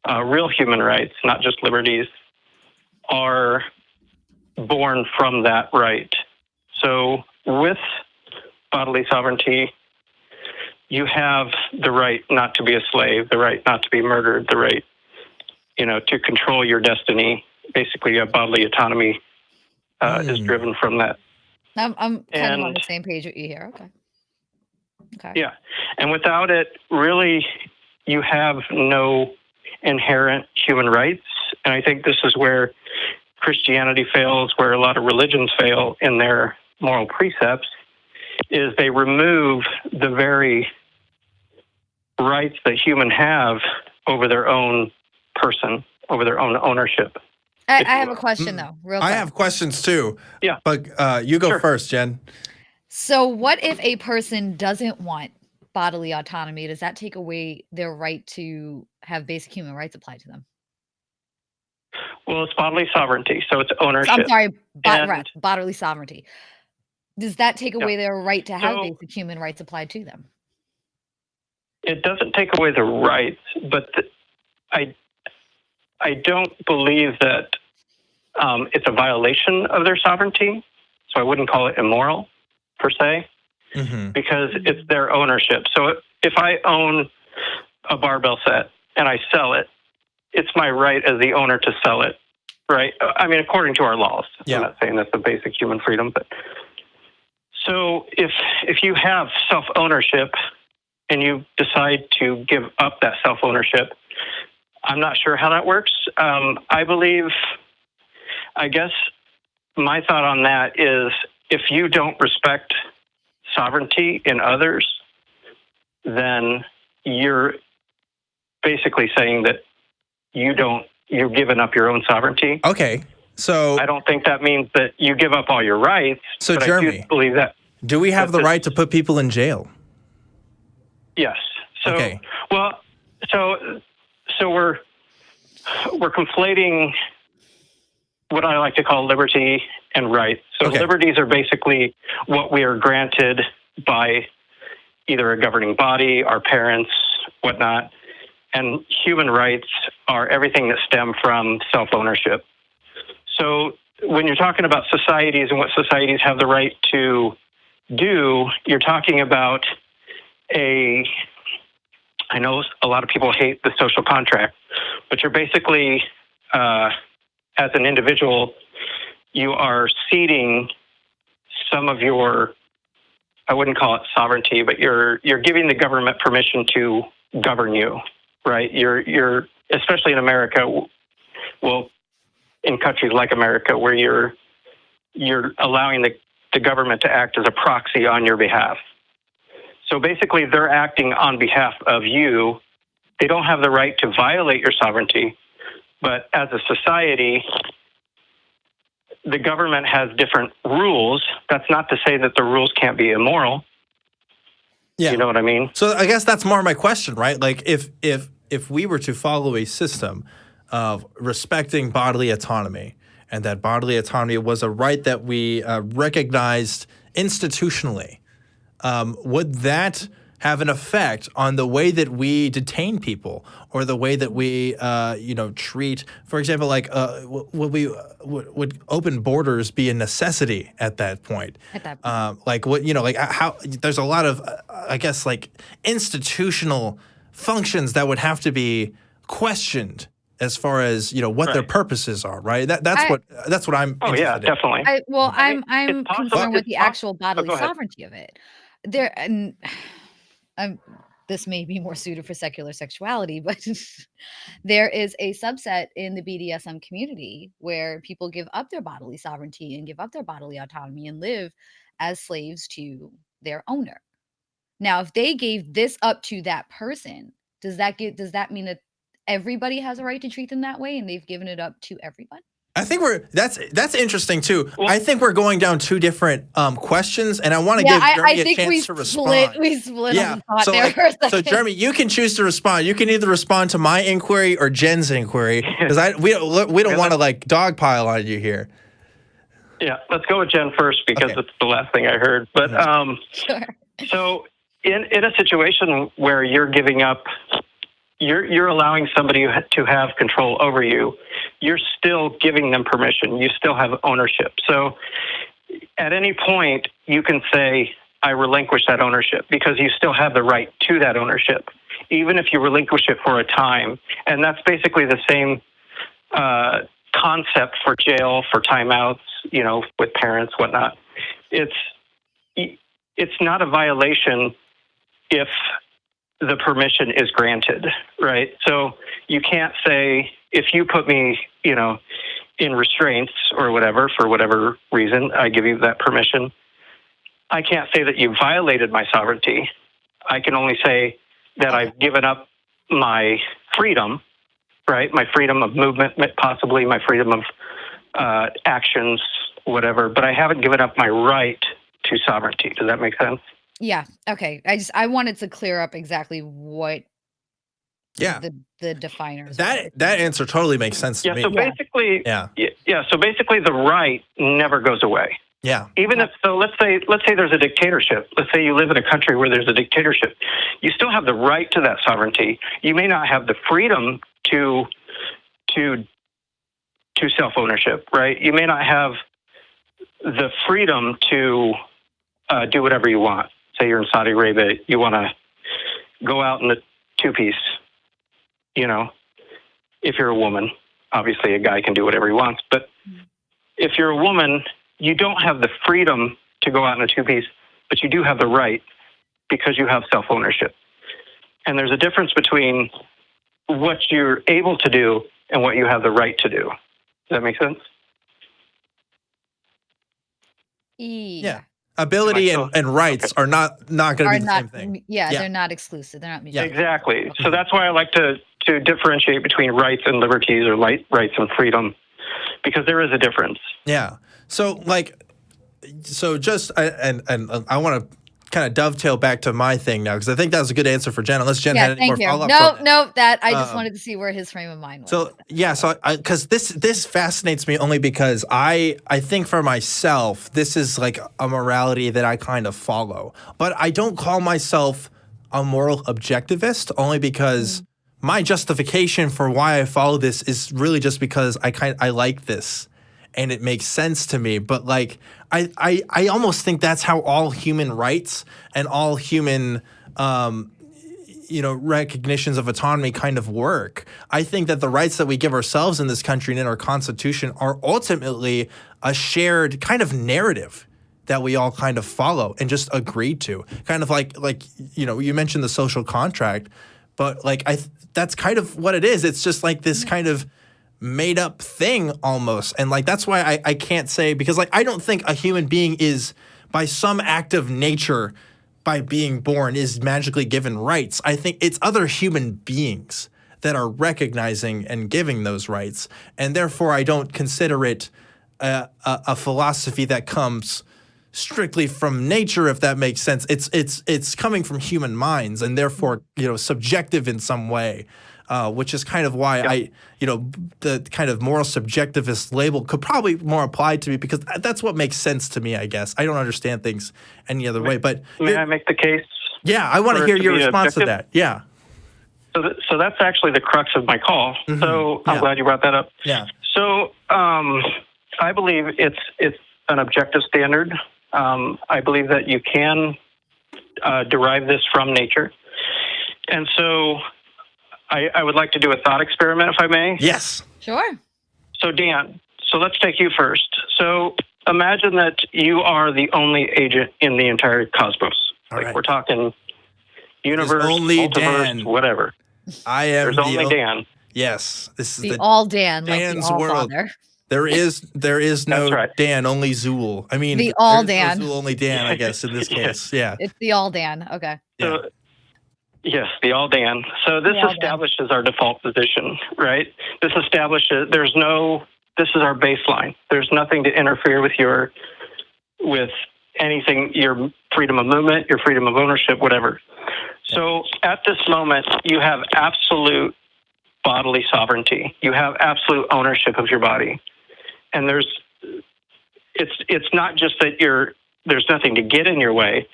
real human rights, not just liberties, are born from that right. So with bodily sovereignty, you have the right not to be a slave, the right not to be murdered, the right, to control your destiny. Basically, you have bodily autonomy is driven from that. I'm kind of on the same page with you here. Okay. Yeah. And without it, really, you have no inherent human rights. And I think this is where Christianity fails, where a lot of religions fail in their moral precepts, is they remove the very rights that humans have over their own person, over their own ownership. I have a question, though, real quick. I have questions, too. Yeah. But you go first, Jen. So what if a person doesn't want bodily autonomy? Does that take away their right to have basic human rights applied to them? Well, it's bodily sovereignty, so it's ownership. I'm sorry, bodily sovereignty. Does that take away their right to have basic human rights applied to them? It doesn't take away the rights, but I don't believe that it's a violation of their sovereignty, so I wouldn't call it immoral, per se, because it's their ownership. So if I own a barbell set and I sell it, it's my right as the owner to sell it, right? I mean, according to our laws. Yeah. I'm not saying that's the basic human freedom, but so if you have self-ownership and you decide to give up that self-ownership, I'm not sure how that works. I guess my thought on that is if you don't respect sovereignty in others, then you're basically saying that you're giving up your own sovereignty. Okay. So I don't think that means that you give up all your rights. So but Jeremy, I do believe that. Do we have the right to put people in jail? Yes. So, okay. Well, so we're conflating what I like to call liberty and rights. So liberties are basically what we are granted by either a governing body, our parents, whatnot. And human rights are everything that stem from self-ownership. So when you're talking about societies and what societies have the right to do, you're talking about I know a lot of people hate the social contract, but you're basically, as an individual, you are ceding some of your, I wouldn't call it sovereignty, but you're giving the government permission to govern you, right? You're especially in America, well, in countries like America, where you're allowing the government to act as a proxy on your behalf. So basically, they're acting on behalf of you. They don't have the right to violate your sovereignty, but as a society, the government has different rules. That's not to say that the rules can't be immoral. Yeah. You know what I mean? So I guess that's more my question, right? Like if we were to follow a system of respecting bodily autonomy, and that bodily autonomy was a right that we recognized institutionally, would that have an effect on the way that we detain people or the way that we, treat, for example, like would open borders be a necessity at that point? How there's a lot of, I guess, like institutional functions that would have to be questioned as far as what their purposes are, right? That's what I'm. Oh yeah, definitely. I'm concerned with the actual bodily sovereignty of it. this may be more suited for secular sexuality, but there is a subset in the BDSM community where people give up their bodily sovereignty and give up their bodily autonomy and live as slaves to their owner. Now, if they gave this up to that person, does that mean that everybody has a right to treat them that way and they've given it up to everyone? I think that's interesting too. I think we're going down two different questions, and I want to give Jeremy a chance to respond. We split on the thought there for a second. So Jeremy, you can choose to respond. You can either respond to my inquiry or Jen's inquiry, because we don't want to like dogpile on you here. Yeah, let's go with Jen first because it's the last thing I heard. But sure. So in a situation where you're giving up, you're allowing somebody to have control over you, you're still giving them permission. You still have ownership. So at any point, you can say, I relinquish that ownership, because you still have the right to that ownership, even if you relinquish it for a time. And that's basically the same concept for jail, for timeouts, with parents, whatnot. It's not a violation if the permission is granted, right? So you can't say, if you put me, in restraints or whatever, for whatever reason, I give you that permission. I can't say that you violated my sovereignty. I can only say that I've given up my freedom, right? My freedom of movement, possibly my freedom of actions, whatever, but I haven't given up my right to sovereignty. Does that make sense? Yeah. Okay. I wanted to clear up exactly what the definers. That answer totally makes sense to me. So basically, so basically the right never goes away. Yeah. Even if, so let's say there's a dictatorship. Let's say you live in a country where there's a dictatorship. You still have the right to that sovereignty. You may not have the freedom to self-ownership, right? You may not have the freedom to do whatever you want. Say you're in Saudi Arabia, you want to go out in the two-piece, if you're a woman. Obviously, a guy can do whatever he wants. But if you're a woman, you don't have the freedom to go out in a two-piece, but you do have the right because you have self-ownership. And there's a difference between what you're able to do and what you have the right to do. Does that make sense? Yeah. Ability and rights are not going to be the same thing. Yeah, they're not exclusive. They're not mutual. Exactly. So that's why I like to differentiate between rights and liberties, or rights and freedom, because there is a difference. Yeah. So I want to kind of dovetail back to my thing now, because I think that was a good answer for Jen. Unless Jen had any more follow-up. No. I just wanted to see where his frame of mind was. So because this fascinates me only because I think for myself, this is like a morality that I kind of follow, but I don't call myself a moral objectivist, only because my justification for why I follow this is really just because I like this and it makes sense to me. But like I almost think that's how all human rights and all human recognitions of autonomy kind of work. I think that the rights that we give ourselves in this country and in our Constitution are ultimately a shared kind of narrative that we all kind of follow and just agree to. Kind of like you mentioned the social contract, but that's kind of what it is. It's just like this kind of made up thing almost. And like that's why I can't say, because like I don't think a human being is by some act of nature, by being born, is magically given rights. I think it's other human beings that are recognizing and giving those rights. And therefore I don't consider it a philosophy that comes strictly from nature, if that makes sense. It's coming from human minds, and therefore subjective in some way, which is kind of why the kind of moral subjectivist label could probably more apply to me, because that's what makes sense to me, I guess. I don't understand things any other way. But may I make the case? Yeah, I want to hear your response to that. Yeah. So that's actually the crux of my call. Mm-hmm. So I'm glad you brought that up. Yeah. So I believe it's an objective standard. I believe that you can derive this from nature. And so I would like to do a thought experiment, if I may. Yes. Sure. So, Dan, let's take you first. So imagine that you are the only agent in the entire cosmos. All right. We're talking universe, only multiverse, Dan. whatever. I am There's only Dan. Yes, this is The the all Dan, like the Dan's all world. father. There is no That's right. Dan, only Zool. I mean, The all there's Dan. no Zool, only Dan, I guess, in this case. Yeah. It's the all Dan. Okay. Yeah. So, yes, the all Dan. So this The all Dan. establishes our default position, right? This establishes this is our baseline. There's nothing to interfere with anything, your freedom of movement, your freedom of ownership, whatever. So at this moment, you have absolute bodily sovereignty. You have absolute ownership of your body. And it's not just that there's nothing to get in your way.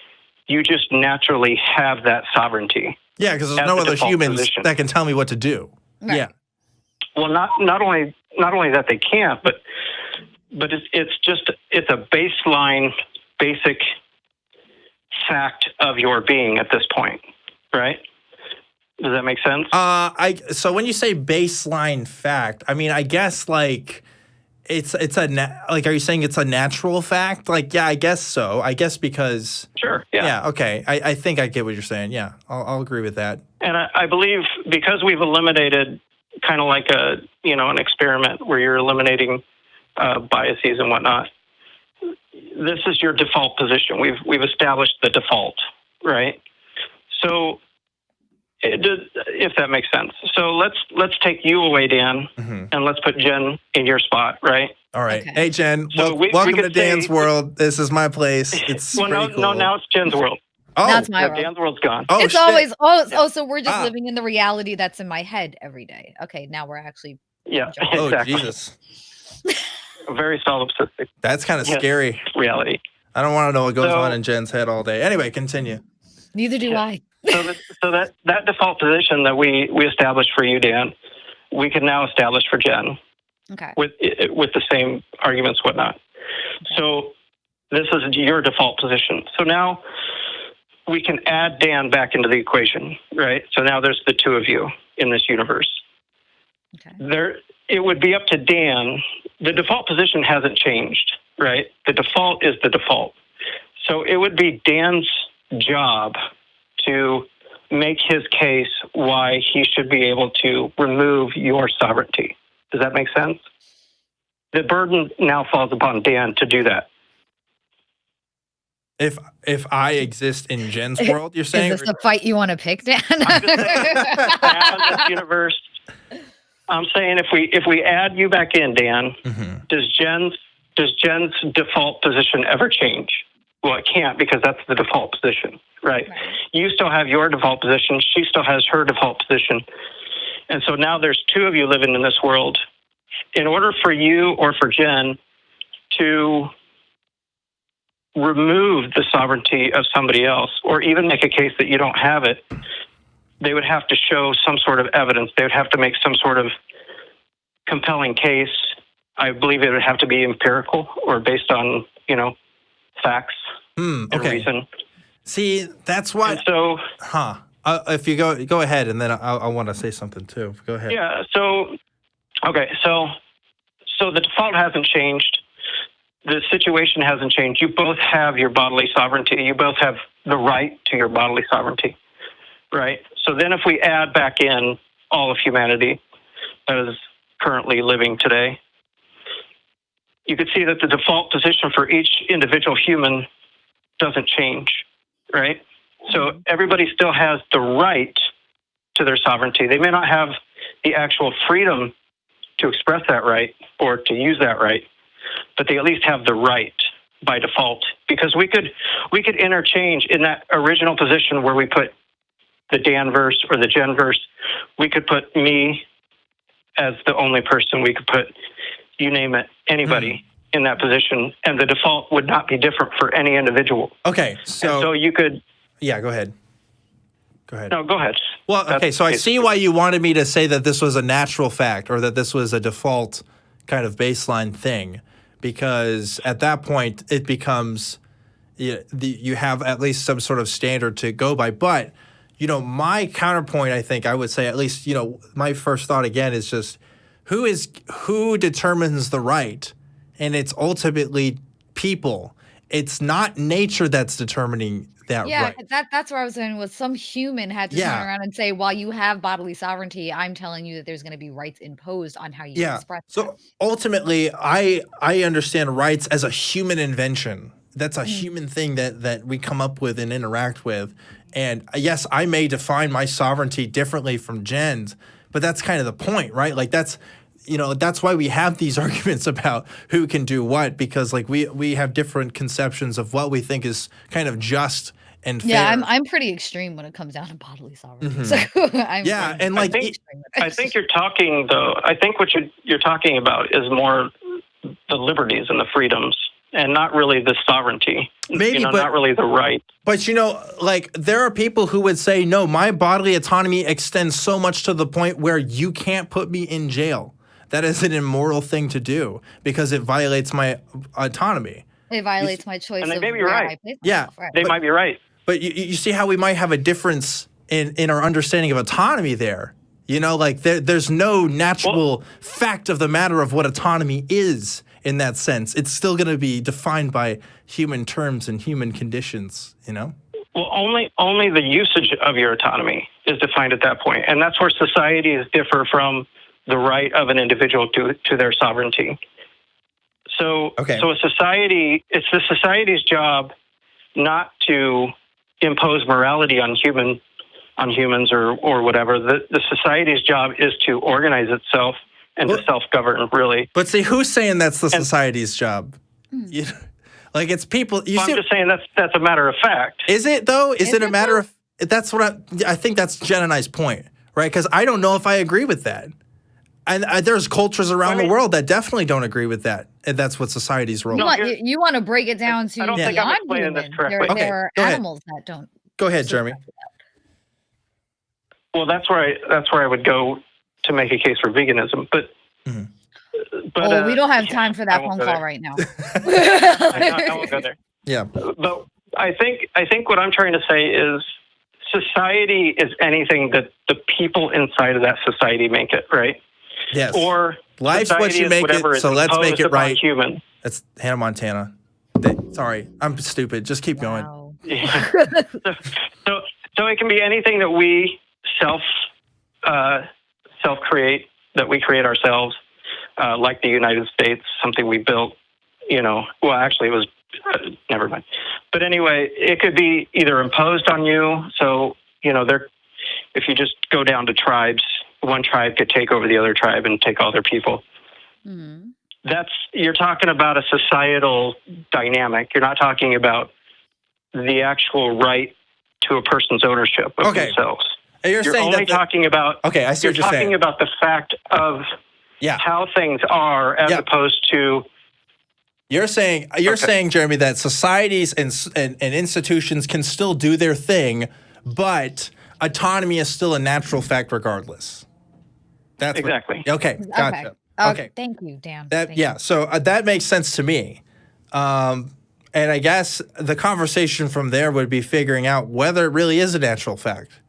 You just naturally have that sovereignty. Yeah, because there's at no the other default humans position. that can tell me what to do. Right. Yeah. Well, not only that they can't, but it's a baseline, basic fact of your being at this point, right? Does that make sense? So when you say baseline fact, I mean, I guess like it's like, are you saying it's a natural fact? Like, yeah, I guess so. I guess because Sure. Yeah. yeah, okay. I think I get what you're saying. Yeah, I'll agree with that. And I believe because we've eliminated kind of like an experiment where you're eliminating biases and whatnot. This is your default position. We've established the default, right? So, if that makes sense. So let's take you away, Dan, and let's put Jen in your spot, right? All right. Okay. Hey, Jen, So we welcome to could Dan's say- world. This is my place. It's Well, pretty no, cool. now it's Jen's world. Oh, That's my Yeah, world. Dan's world's gone. oh, It's shit. always so we're just Ah. living in the reality that's in my head every day. Okay, now we're actually Yeah, Oh, exactly. Jesus. A very solipsistic That's kind of Yes. scary. reality. I don't want to know what goes So- on in Jen's head all day. Anyway, continue. neither do I. So that default position that we established for you, Dan, we can now establish for Jen Okay. with the same arguments, whatnot. So this is your default position. So now we can add Dan back into the equation, right? So now there's the two of you in this universe. Okay. It would be up to Dan. The default position hasn't changed, right? The default is the default. So it would be Dan's job to make his case why he should be able to remove your sovereignty. Does that make sense? The burden now falls upon Dan to do that. If I exist in Jen's world, you're saying? Is this the fight you want to pick, Dan? I'm just saying, now in this universe, I'm saying if we add you back in, Dan, does Jen's default position ever change? Well, it can't because that's the default position, right? You still have your default position. She still has her default position. And so now there's two of you living in this world. In order for you or for Jen to remove the sovereignty of somebody else or even make a case that you don't have it, they would have to show some sort of evidence. They would have to make some sort of compelling case. I believe it would have to be empirical or based on, facts and Okay. reason. See, that's why. And so, If you go ahead, and then I want to say something too. Go ahead. yeah, so the default hasn't changed. The situation hasn't changed. You both have your bodily sovereignty. You both have the right to your bodily sovereignty, right? So then if we add back in all of humanity that is currently living today, you could see that the default position for each individual human doesn't change, right? So everybody still has the right to their sovereignty. They may not have the actual freedom to express that right or to use that right, but they at least have the right by default, because we could interchange in that original position where we put the Dan verse or the Jen verse. We could put me as the only person. We could put, you name it, anybody in that position, and the default would not be different for any individual. Okay. And so you could. Yeah. Go ahead. No, go ahead. Well, okay. So I see why you wanted me to say that this was a natural fact or that this was a default kind of baseline thing, because at that point it becomes you have at least some sort of standard to go by. But my counterpoint, I think I would say, at least my first thought again is just who determines the right, and it's ultimately people. it's not nature that's determining that Yeah, right. 'cause that's where I was going, was some human had to turn around and say, while you have bodily sovereignty, I'm telling you that there's gonna be rights imposed on how you Yeah. express that. So ultimately, I understand rights as a human invention. That's a human thing that we come up with and interact with. And yes, I may define my sovereignty differently from Jen's, but that's kind of the point, right? Like that's why we have these arguments about who can do what, because like we have different conceptions of what we think is kind of just and fair. Yeah, I'm pretty extreme when it comes down to bodily sovereignty. So Yeah, and like I think you're talking though. I think what you're talking about is more the liberties and the freedoms, and not really the sovereignty. Maybe, but not really the right. But like there are people who would say, no, my bodily autonomy extends so much to the point where you can't put me in jail. That is an immoral thing to do because it violates my autonomy. It violates my choice. And they of may be where right. I place Yeah, myself, right. They might be right. But you see how we might have a difference in our understanding of autonomy there. Like there's no natural fact of the matter of what autonomy is in that sense. It's still going to be defined by human terms and human conditions, Well, only the usage of your autonomy is defined at that point. And that's where societies differ from the right of an individual to their sovereignty. So a society, it's the society's job not to impose morality on humans or whatever. The society's job is to organize itself and to self-govern, really. But see, who's saying that's the society's job? Like it's people. I'm just saying that's a matter of fact. Is it though? Is it a matter of? That's what I think. That's Jen and I's point, right? Because I don't know if I agree with that. And there's cultures around the world that definitely don't agree with that. And that's what society's role is. You want to break it down to I don't think I'm explaining this correctly. There are animals that don't. Go ahead, Jeremy. Well, that's where I would go to make a case for veganism, but we don't have time for that phone call right now. I won't go there. Yeah, but I think what I'm trying to say is society is anything that the people inside of that society make it, right? Yes. Or life's what you make it, so let's make it right. Human. That's Hannah Montana. Sorry, I'm stupid. Just keep going. Yeah. So it can be anything that we self create, that we create ourselves, like the United States, something we built. Well, actually, it was never mind. But anyway, it could be either imposed on you. So if you just go down to tribes, one tribe could take over the other tribe and take all their people. Mm-hmm. You're talking about a societal dynamic. You're not talking about the actual right to a person's ownership of themselves. You're saying only talking about. Okay, I see what you're saying. You're talking about the fact of how things are, as opposed to. You're saying, Jeremy, that societies and institutions can still do their thing, but autonomy is still a natural fact regardless. That's exactly. Okay, gotcha. Okay. Thank you, Dan. So that makes sense to me. And I guess the conversation from there would be figuring out whether it really is a natural fact,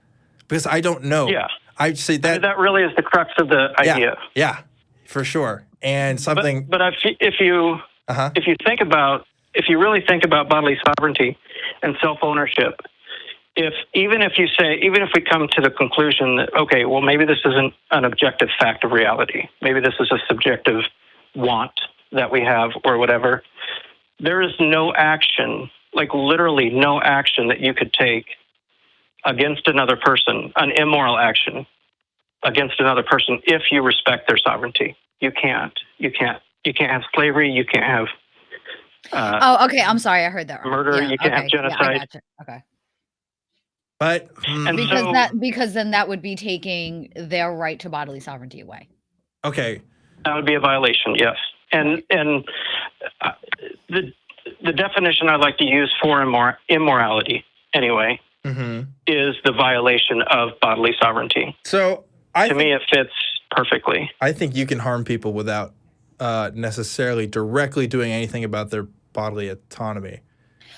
because I don't know. Yeah. I say that that really is the crux of the idea. Yeah, for sure. And something. But if you really think about bodily sovereignty and self-ownership, even if we come to the conclusion that, okay, well, maybe this isn't an objective fact of reality, maybe this is a subjective want that we have or whatever, there is no action, like literally no action that you could take against another person, an immoral action against another person, if you respect their sovereignty. You can't have slavery. You can't have. Okay. I'm sorry. I heard that wrong. Murder. You can't have genocide. I gotcha. Okay. But because then that would be taking their right to bodily sovereignty away. Okay. That would be a violation. Yes. And the definition I like to use for immorality anyway is the violation of bodily sovereignty. So to me, it fits perfectly. I think you can harm people without necessarily directly doing anything about their bodily autonomy.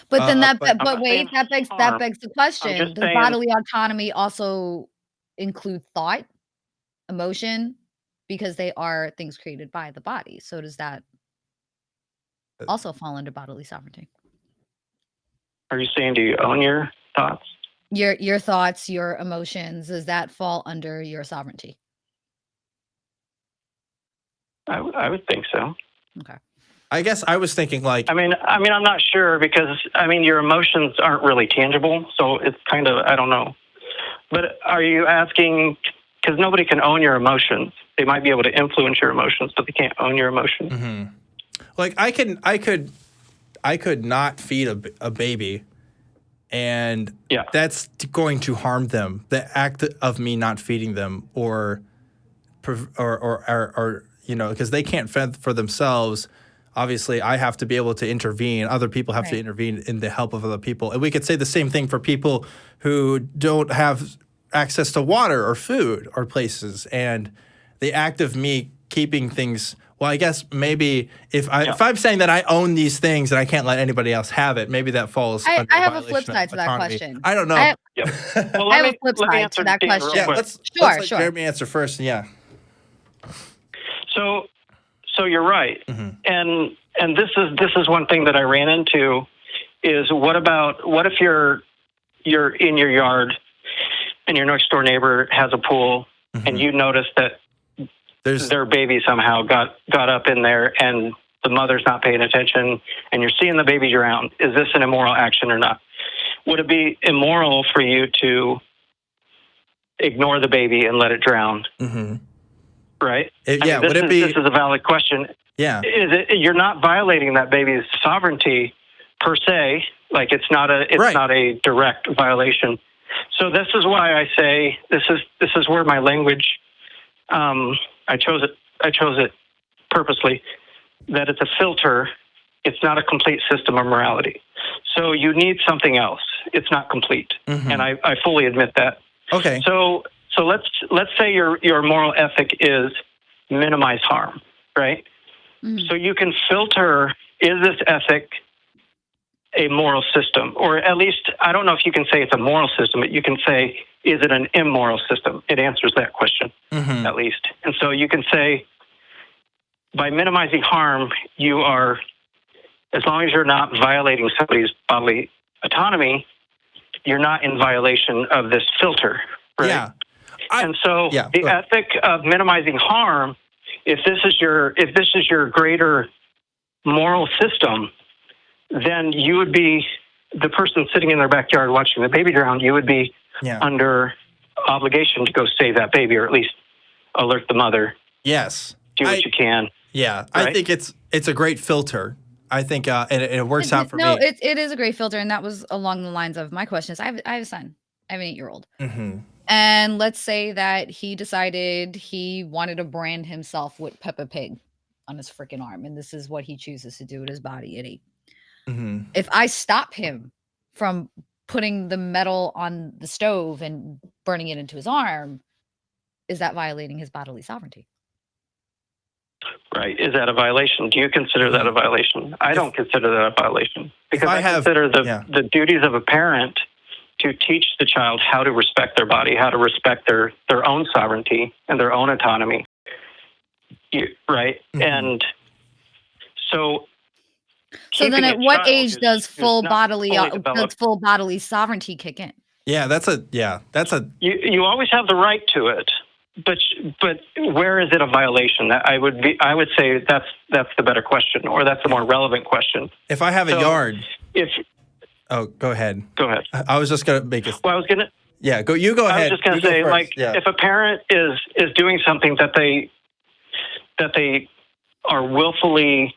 But then that begs the question: does bodily autonomy also include thought, emotion, because they are things created by the body? So does that also fall under bodily sovereignty? Are you saying do you own your thoughts? Your thoughts, your emotions, does that fall under your sovereignty? I would think so. Okay. I guess I was thinking like, I mean, I'm not sure because your emotions aren't really tangible, so it's kind of, I don't know. But are you asking? Because nobody can own your emotions. They might be able to influence your emotions, but they can't own your emotions. mm-hmm. Like I could not feed a baby, and that's going to harm them. The act of me not feeding them, or because they can't fend for themselves. Obviously, I have to be able to intervene. Other people have to intervene in the help of other people. And we could say the same thing for people who don't have access to water or food or places. And the act of me keeping things, well, I guess maybe if I'm saying that I own these things and I can't let anybody else have it, maybe that falls under I have a violation flip side of to that autonomy. question. I don't know. Well, I have a flip side to that question. Yeah, let's let Jeremy answer first. Yeah. So you're right, mm-hmm. and this is one thing that I ran into is what if you're in your yard and your next door neighbor has a pool mm-hmm. and you notice that their baby somehow got up in there and the mother's not paying attention and you're seeing the baby drown. Is this an immoral action or not? Would it be immoral for you to ignore the baby and let it drown? Mm-hmm. Right? Would it be? This is a valid question. Yeah. You're not violating that baby's sovereignty per se. Like it's not a direct violation. So this is why I say this is where my language. I chose it purposely. That it's a filter. It's not a complete system of morality. So you need something else. It's not complete, mm-hmm. and I fully admit that. Okay. So let's say your moral ethic is minimize harm, right? Mm-hmm. So you can filter, is this ethic a moral system? Or at least, I don't know if you can say it's a moral system, but you can say, is it an immoral system? It answers that question, mm-hmm. at least. And so you can say, by minimizing harm, you are, as long as you're not violating somebody's bodily autonomy, you're not in violation of this filter, right? Yeah. And so the ethic of minimizing harm, if this is your greater moral system, then you would be the person sitting in their backyard watching the baby drown. You would be under obligation to go save that baby, or at least alert the mother. Yes, do what you can. Yeah, right? I think it's a great filter. I think and it works out for me. No, it is a great filter, and that was along the lines of my questions. I have a son. I have an 8-year-old. Mm-hmm. And let's say that he decided he wanted to brand himself with Peppa Pig on his freaking arm. And this is what he chooses to do with his body at 8. Mm-hmm. If I stop him from putting the metal on the stove and burning it into his arm, is that violating his bodily sovereignty? Right. Is that a violation? Do you consider that a violation? I don't consider that a violation because I consider the duties of a parent to teach the child how to respect their body, how to respect their own sovereignty and their own autonomy. Right? Mm-hmm. And so then at what age does full bodily sovereignty kick in? Yeah, that's a you always have the right to it. But where is it a violation? I would say that's the better question, or that's the more relevant question. If I have a yard, go ahead. Go ahead. I was just gonna make it. Well, I was gonna. Yeah, go. You go ahead. I was just gonna say, if a parent is doing something that they are willfully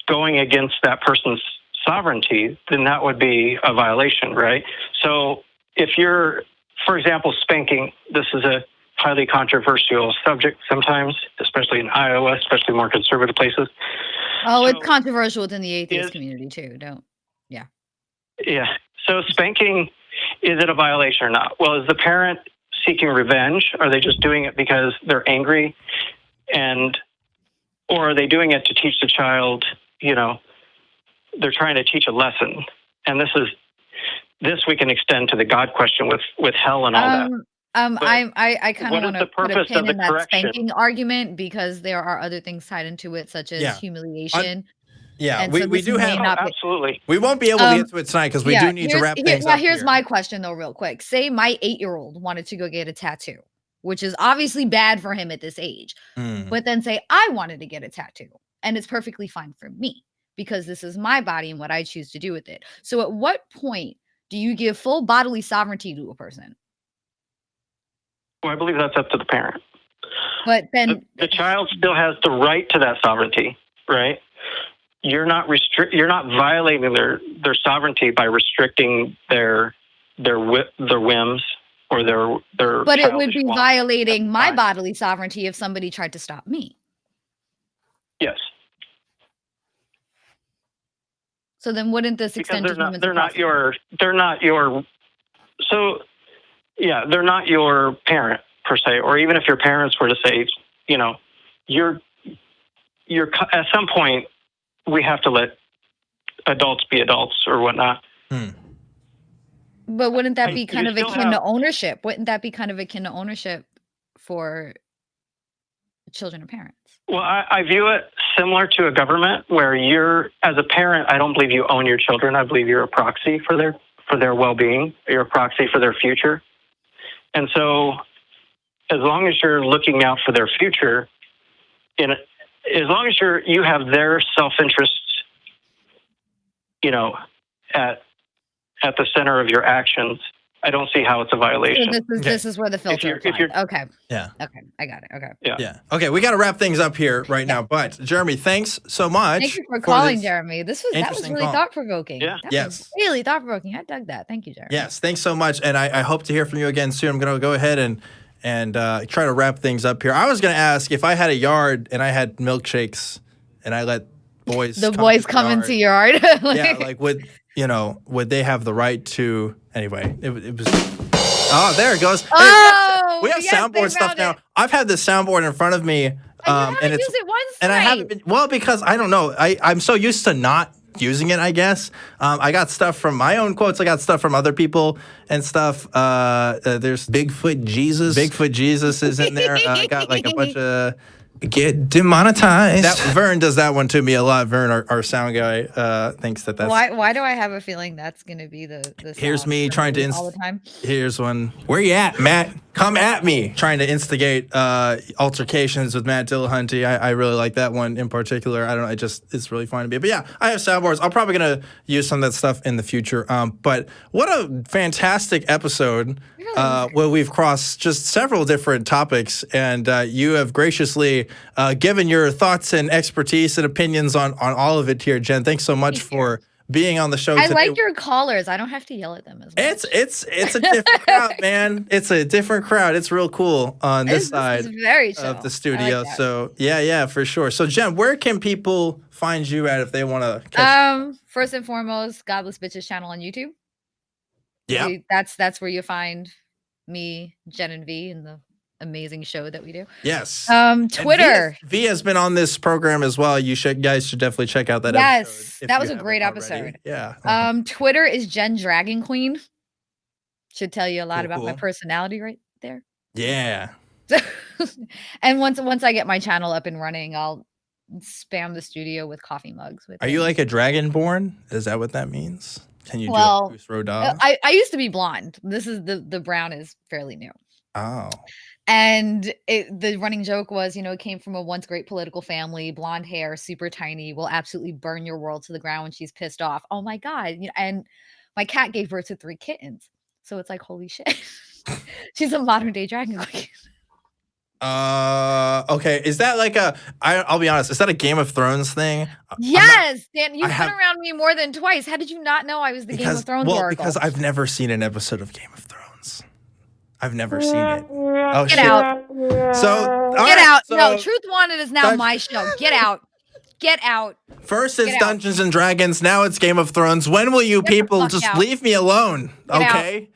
going against that person's sovereignty, then that would be a violation, right? So if you're, for example, spanking, this is a highly controversial subject sometimes, especially in Iowa, especially more conservative places. Oh, it's controversial within the atheist community too. Yeah. So spanking, is it a violation or not? Well, is the parent seeking revenge? Are they just doing it because they're angry? Or are they doing it to teach the child, they're trying to teach a lesson? And this we can extend to the God question with hell and all that. I kind of want to put a pin in that correction? spanking argument because there are other things tied into it, such as humiliation. Yeah, And we, so we this do may have. not be- Absolutely. We won't be able to get to it tonight because we do need to wrap things up. Here's here. my question though, real quick. Say my 8-year-old wanted to go get a tattoo, which is obviously bad for him at this age. Mm. But then say I wanted to get a tattoo, and it's perfectly fine for me because this is my body and what I choose to do with it. So at what point do you give full bodily sovereignty to a person? Well, I believe that's up to the parent. But then The child still has the right to that sovereignty, right? You're not violating their sovereignty by restricting their whims or their. But it would childish be wants. violating That's my fine. bodily sovereignty if somebody tried to stop me. Yes, So then wouldn't this because extend to humans? they're not across the board? your. So, yeah, they're not your parent per se, or even if your parents were to say, you're at some point we have to let adults be adults or whatnot. But wouldn't that be You kind of still akin to have- ownership? Wouldn't that be kind of akin to ownership for children and parents? Well, I view it similar to a government where as a parent, I don't believe you own your children. I believe you're a proxy for their well-being. You're a proxy for their future. And so as long as you're looking out for their future, as long as you have their self-interests, at the center of your actions, I don't see how it's a violation. So this is where the filter applies. Okay. Yeah. Okay. I got it. Okay. Yeah. Okay, we got to wrap things up here right now. But Jeremy, thanks so much. Thank you for calling, this Jeremy. That was interesting really call. thought-provoking. Yeah. That Yes. was really thought-provoking. I dug that. Thank you, Jeremy. Yes, thanks so much, and I hope to hear from you again soon. I'm going to go ahead and try to wrap things up here. I was going to ask if I had a yard and I had milkshakes and I let boys come into your yard. Yeah, like would they have the right to? Anyway, it was. Oh, there it goes. Oh, we have yes, soundboard they stuff found now. it. I've had this soundboard in front of me, And you haven't used it once and I tonight. haven't been because I don't know. I'm so used to not using it, I guess. I got stuff from my own quotes. I got stuff from other people and stuff. There's Bigfoot Jesus. Bigfoot Jesus is in there. I got like a bunch of. Get demonetized. That Vern does that one to me a lot. Vern, our sound guy, thinks that's. Why do I have a feeling that's going to be the Here's sound me for trying to all the time? Here's one. Where you at, Matt? Come at me. Trying to instigate altercations with Matt Dillahunty. I really like that one in particular. I don't know. It's really fun to be. But yeah, I have soundboards. I'm probably gonna use some of that stuff in the future. But what a fantastic episode. Where we've crossed just several different topics, and you have graciously given your thoughts and expertise and opinions on all of it here, Jen. Thanks so much for being on the show I today. like your callers. I don't have to yell at them as much. It's a different crowd, man. It's a different crowd. It's real cool on this side is very chill. of the studio. I like that. So yeah, for sure. So Jen, where can people find you at if they want to catch First and foremost, Godless Bitches channel on YouTube. Yeah. That's where you find me, Jen and V, and the amazing show that we do. Yes. Twitter. V has been on this program as well. Guys should definitely check out that episode. Yes, if that you was a haven't great already. episode. Yeah. Twitter is Jen Dragon Queen. Should tell you a lot about my Cool. personality right there. Yeah. And once I get my channel up and running, I'll spam the studio with coffee mugs. Are you like a dragonborn? Is that what that means? Can you do Well, a Goose Road dog? I used to be blonde. This is the brown is fairly new. Oh. And the running joke was, it came from a once great political family, blonde hair, super tiny, will absolutely burn your world to the ground when she's pissed off. Oh my God. And my cat gave birth to 3 kittens. So it's like, holy shit. She's a modern day dragon queen. Okay. Is that like I'll be honest, is that a Game of Thrones thing? Yes, Dan, you've been around me more than twice. How did you not know I was the Game of Thrones oracle? Because I've never seen an episode of Game of Thrones. I've never seen it. Oh, Get shit. out. So Get out. No, Truth Wanted is now my show. Get out. Get out. First it's Dungeons and Dragons, now it's Game of Thrones. When will you people just leave me alone? Okay.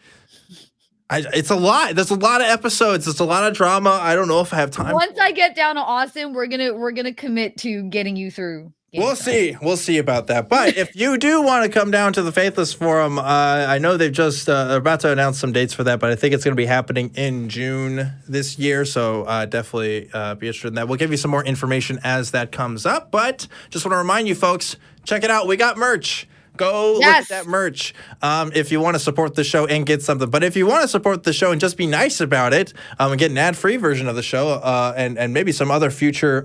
It's a lot. There's a lot of episodes. It's a lot of drama. I don't know if I have time. Once I get down to Austin, we're gonna commit to getting you through Game show. We'll see about that. But if you do want to come down to the Faithless Forum, I know they've just about to announce some dates for that, but I think it's going to be happening in June this year. So definitely be interested in that. We'll give you some more information as that comes up. But just want to remind you folks, check it out. We got merch. Go look at that merch if you want to support the show and get something. But if you want to support the show and just be nice about it and get an ad-free version of the show and maybe some other future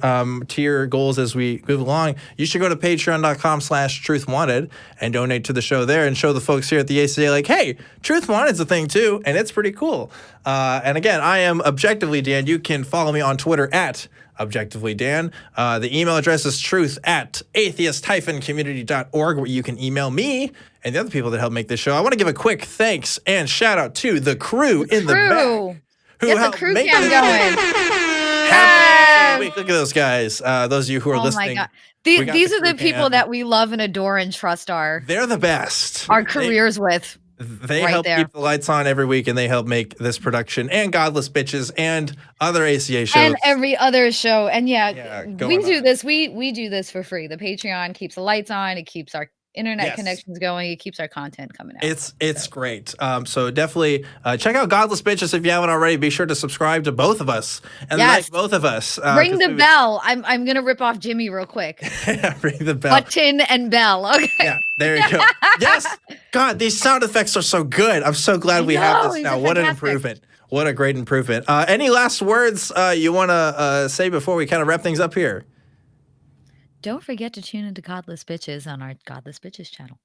tier goals as we move along, you should go to patreon.com/truthwanted and donate to the show there and show the folks here at the ACA like, hey, Truth Wanted's a thing too, and it's pretty cool. And again, I am Objectively Dan. You can follow me on Twitter at ObjectivelyDan. The email address is truth@atheist-community.org, where you can email me and the other people that help make this show. I want to give a quick thanks and shout out to the crew in the back who Get helped the crew make cam this going. happen every week. Look at those guys. Those of you who are listening. My God. we got These are the crew people cam. that we love and adore and trust They're the best. our careers with. They right help there. keep the lights on every week, and they help make this production and Godless Bitches and other ACA shows. And every other show. And we going do on. this. We do this for free. The Patreon keeps the lights on. It keeps our internet Yes. connections going. It keeps our content coming out. It's great. So definitely check out Godless Bitches if you haven't already. Be sure to subscribe to both of us and like both of us. Ring the bell. I'm gonna rip off Jimmy real quick. Ring the bell. Button and bell. Okay. Yeah, there you go. Yes. God, these sound effects are so good. I'm so glad we have this these now. are What an fantastic. improvement. What a great improvement. Any last words you want to say before we kind of wrap things up here? Don't forget to tune into Godless Bitches on our Godless Bitches channel.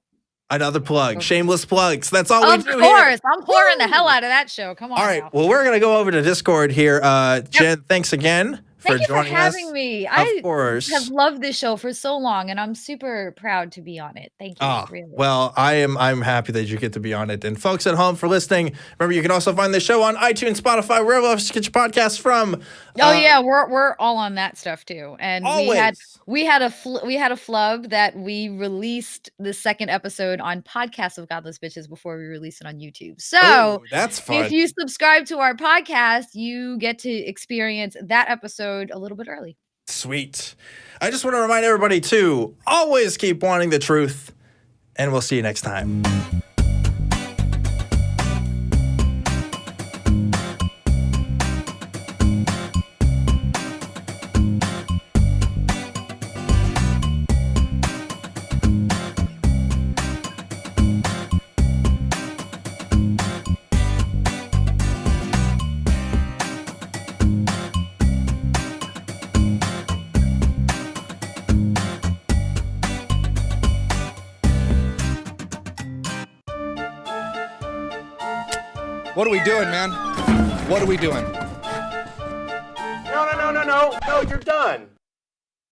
Another plug. Shameless plugs. That's all we Of do course. here. I'm pouring the hell out of that show. Come on. All right. now. Well, we're going to go over to Discord here. Jen, thanks again for Thank you for joining us. having me. Of I course. have loved this show for so long, and I'm super proud to be on it. Thank you. Really. Well, I'm happy that you get to be on it. And folks at home for listening, remember you can also find the show on iTunes, Spotify, wherever else you get your podcasts from. We're all on that stuff too. And always. we had a flub that we released the second episode on Podcast of Godless Bitches before we released it on YouTube. So that's fun. if you subscribe to our podcast, you get to experience that episode a little bit early. Sweet. I just want to remind everybody to always keep wanting the truth, and we'll see you next time. What are we doing, man? What are we doing? No, you're done.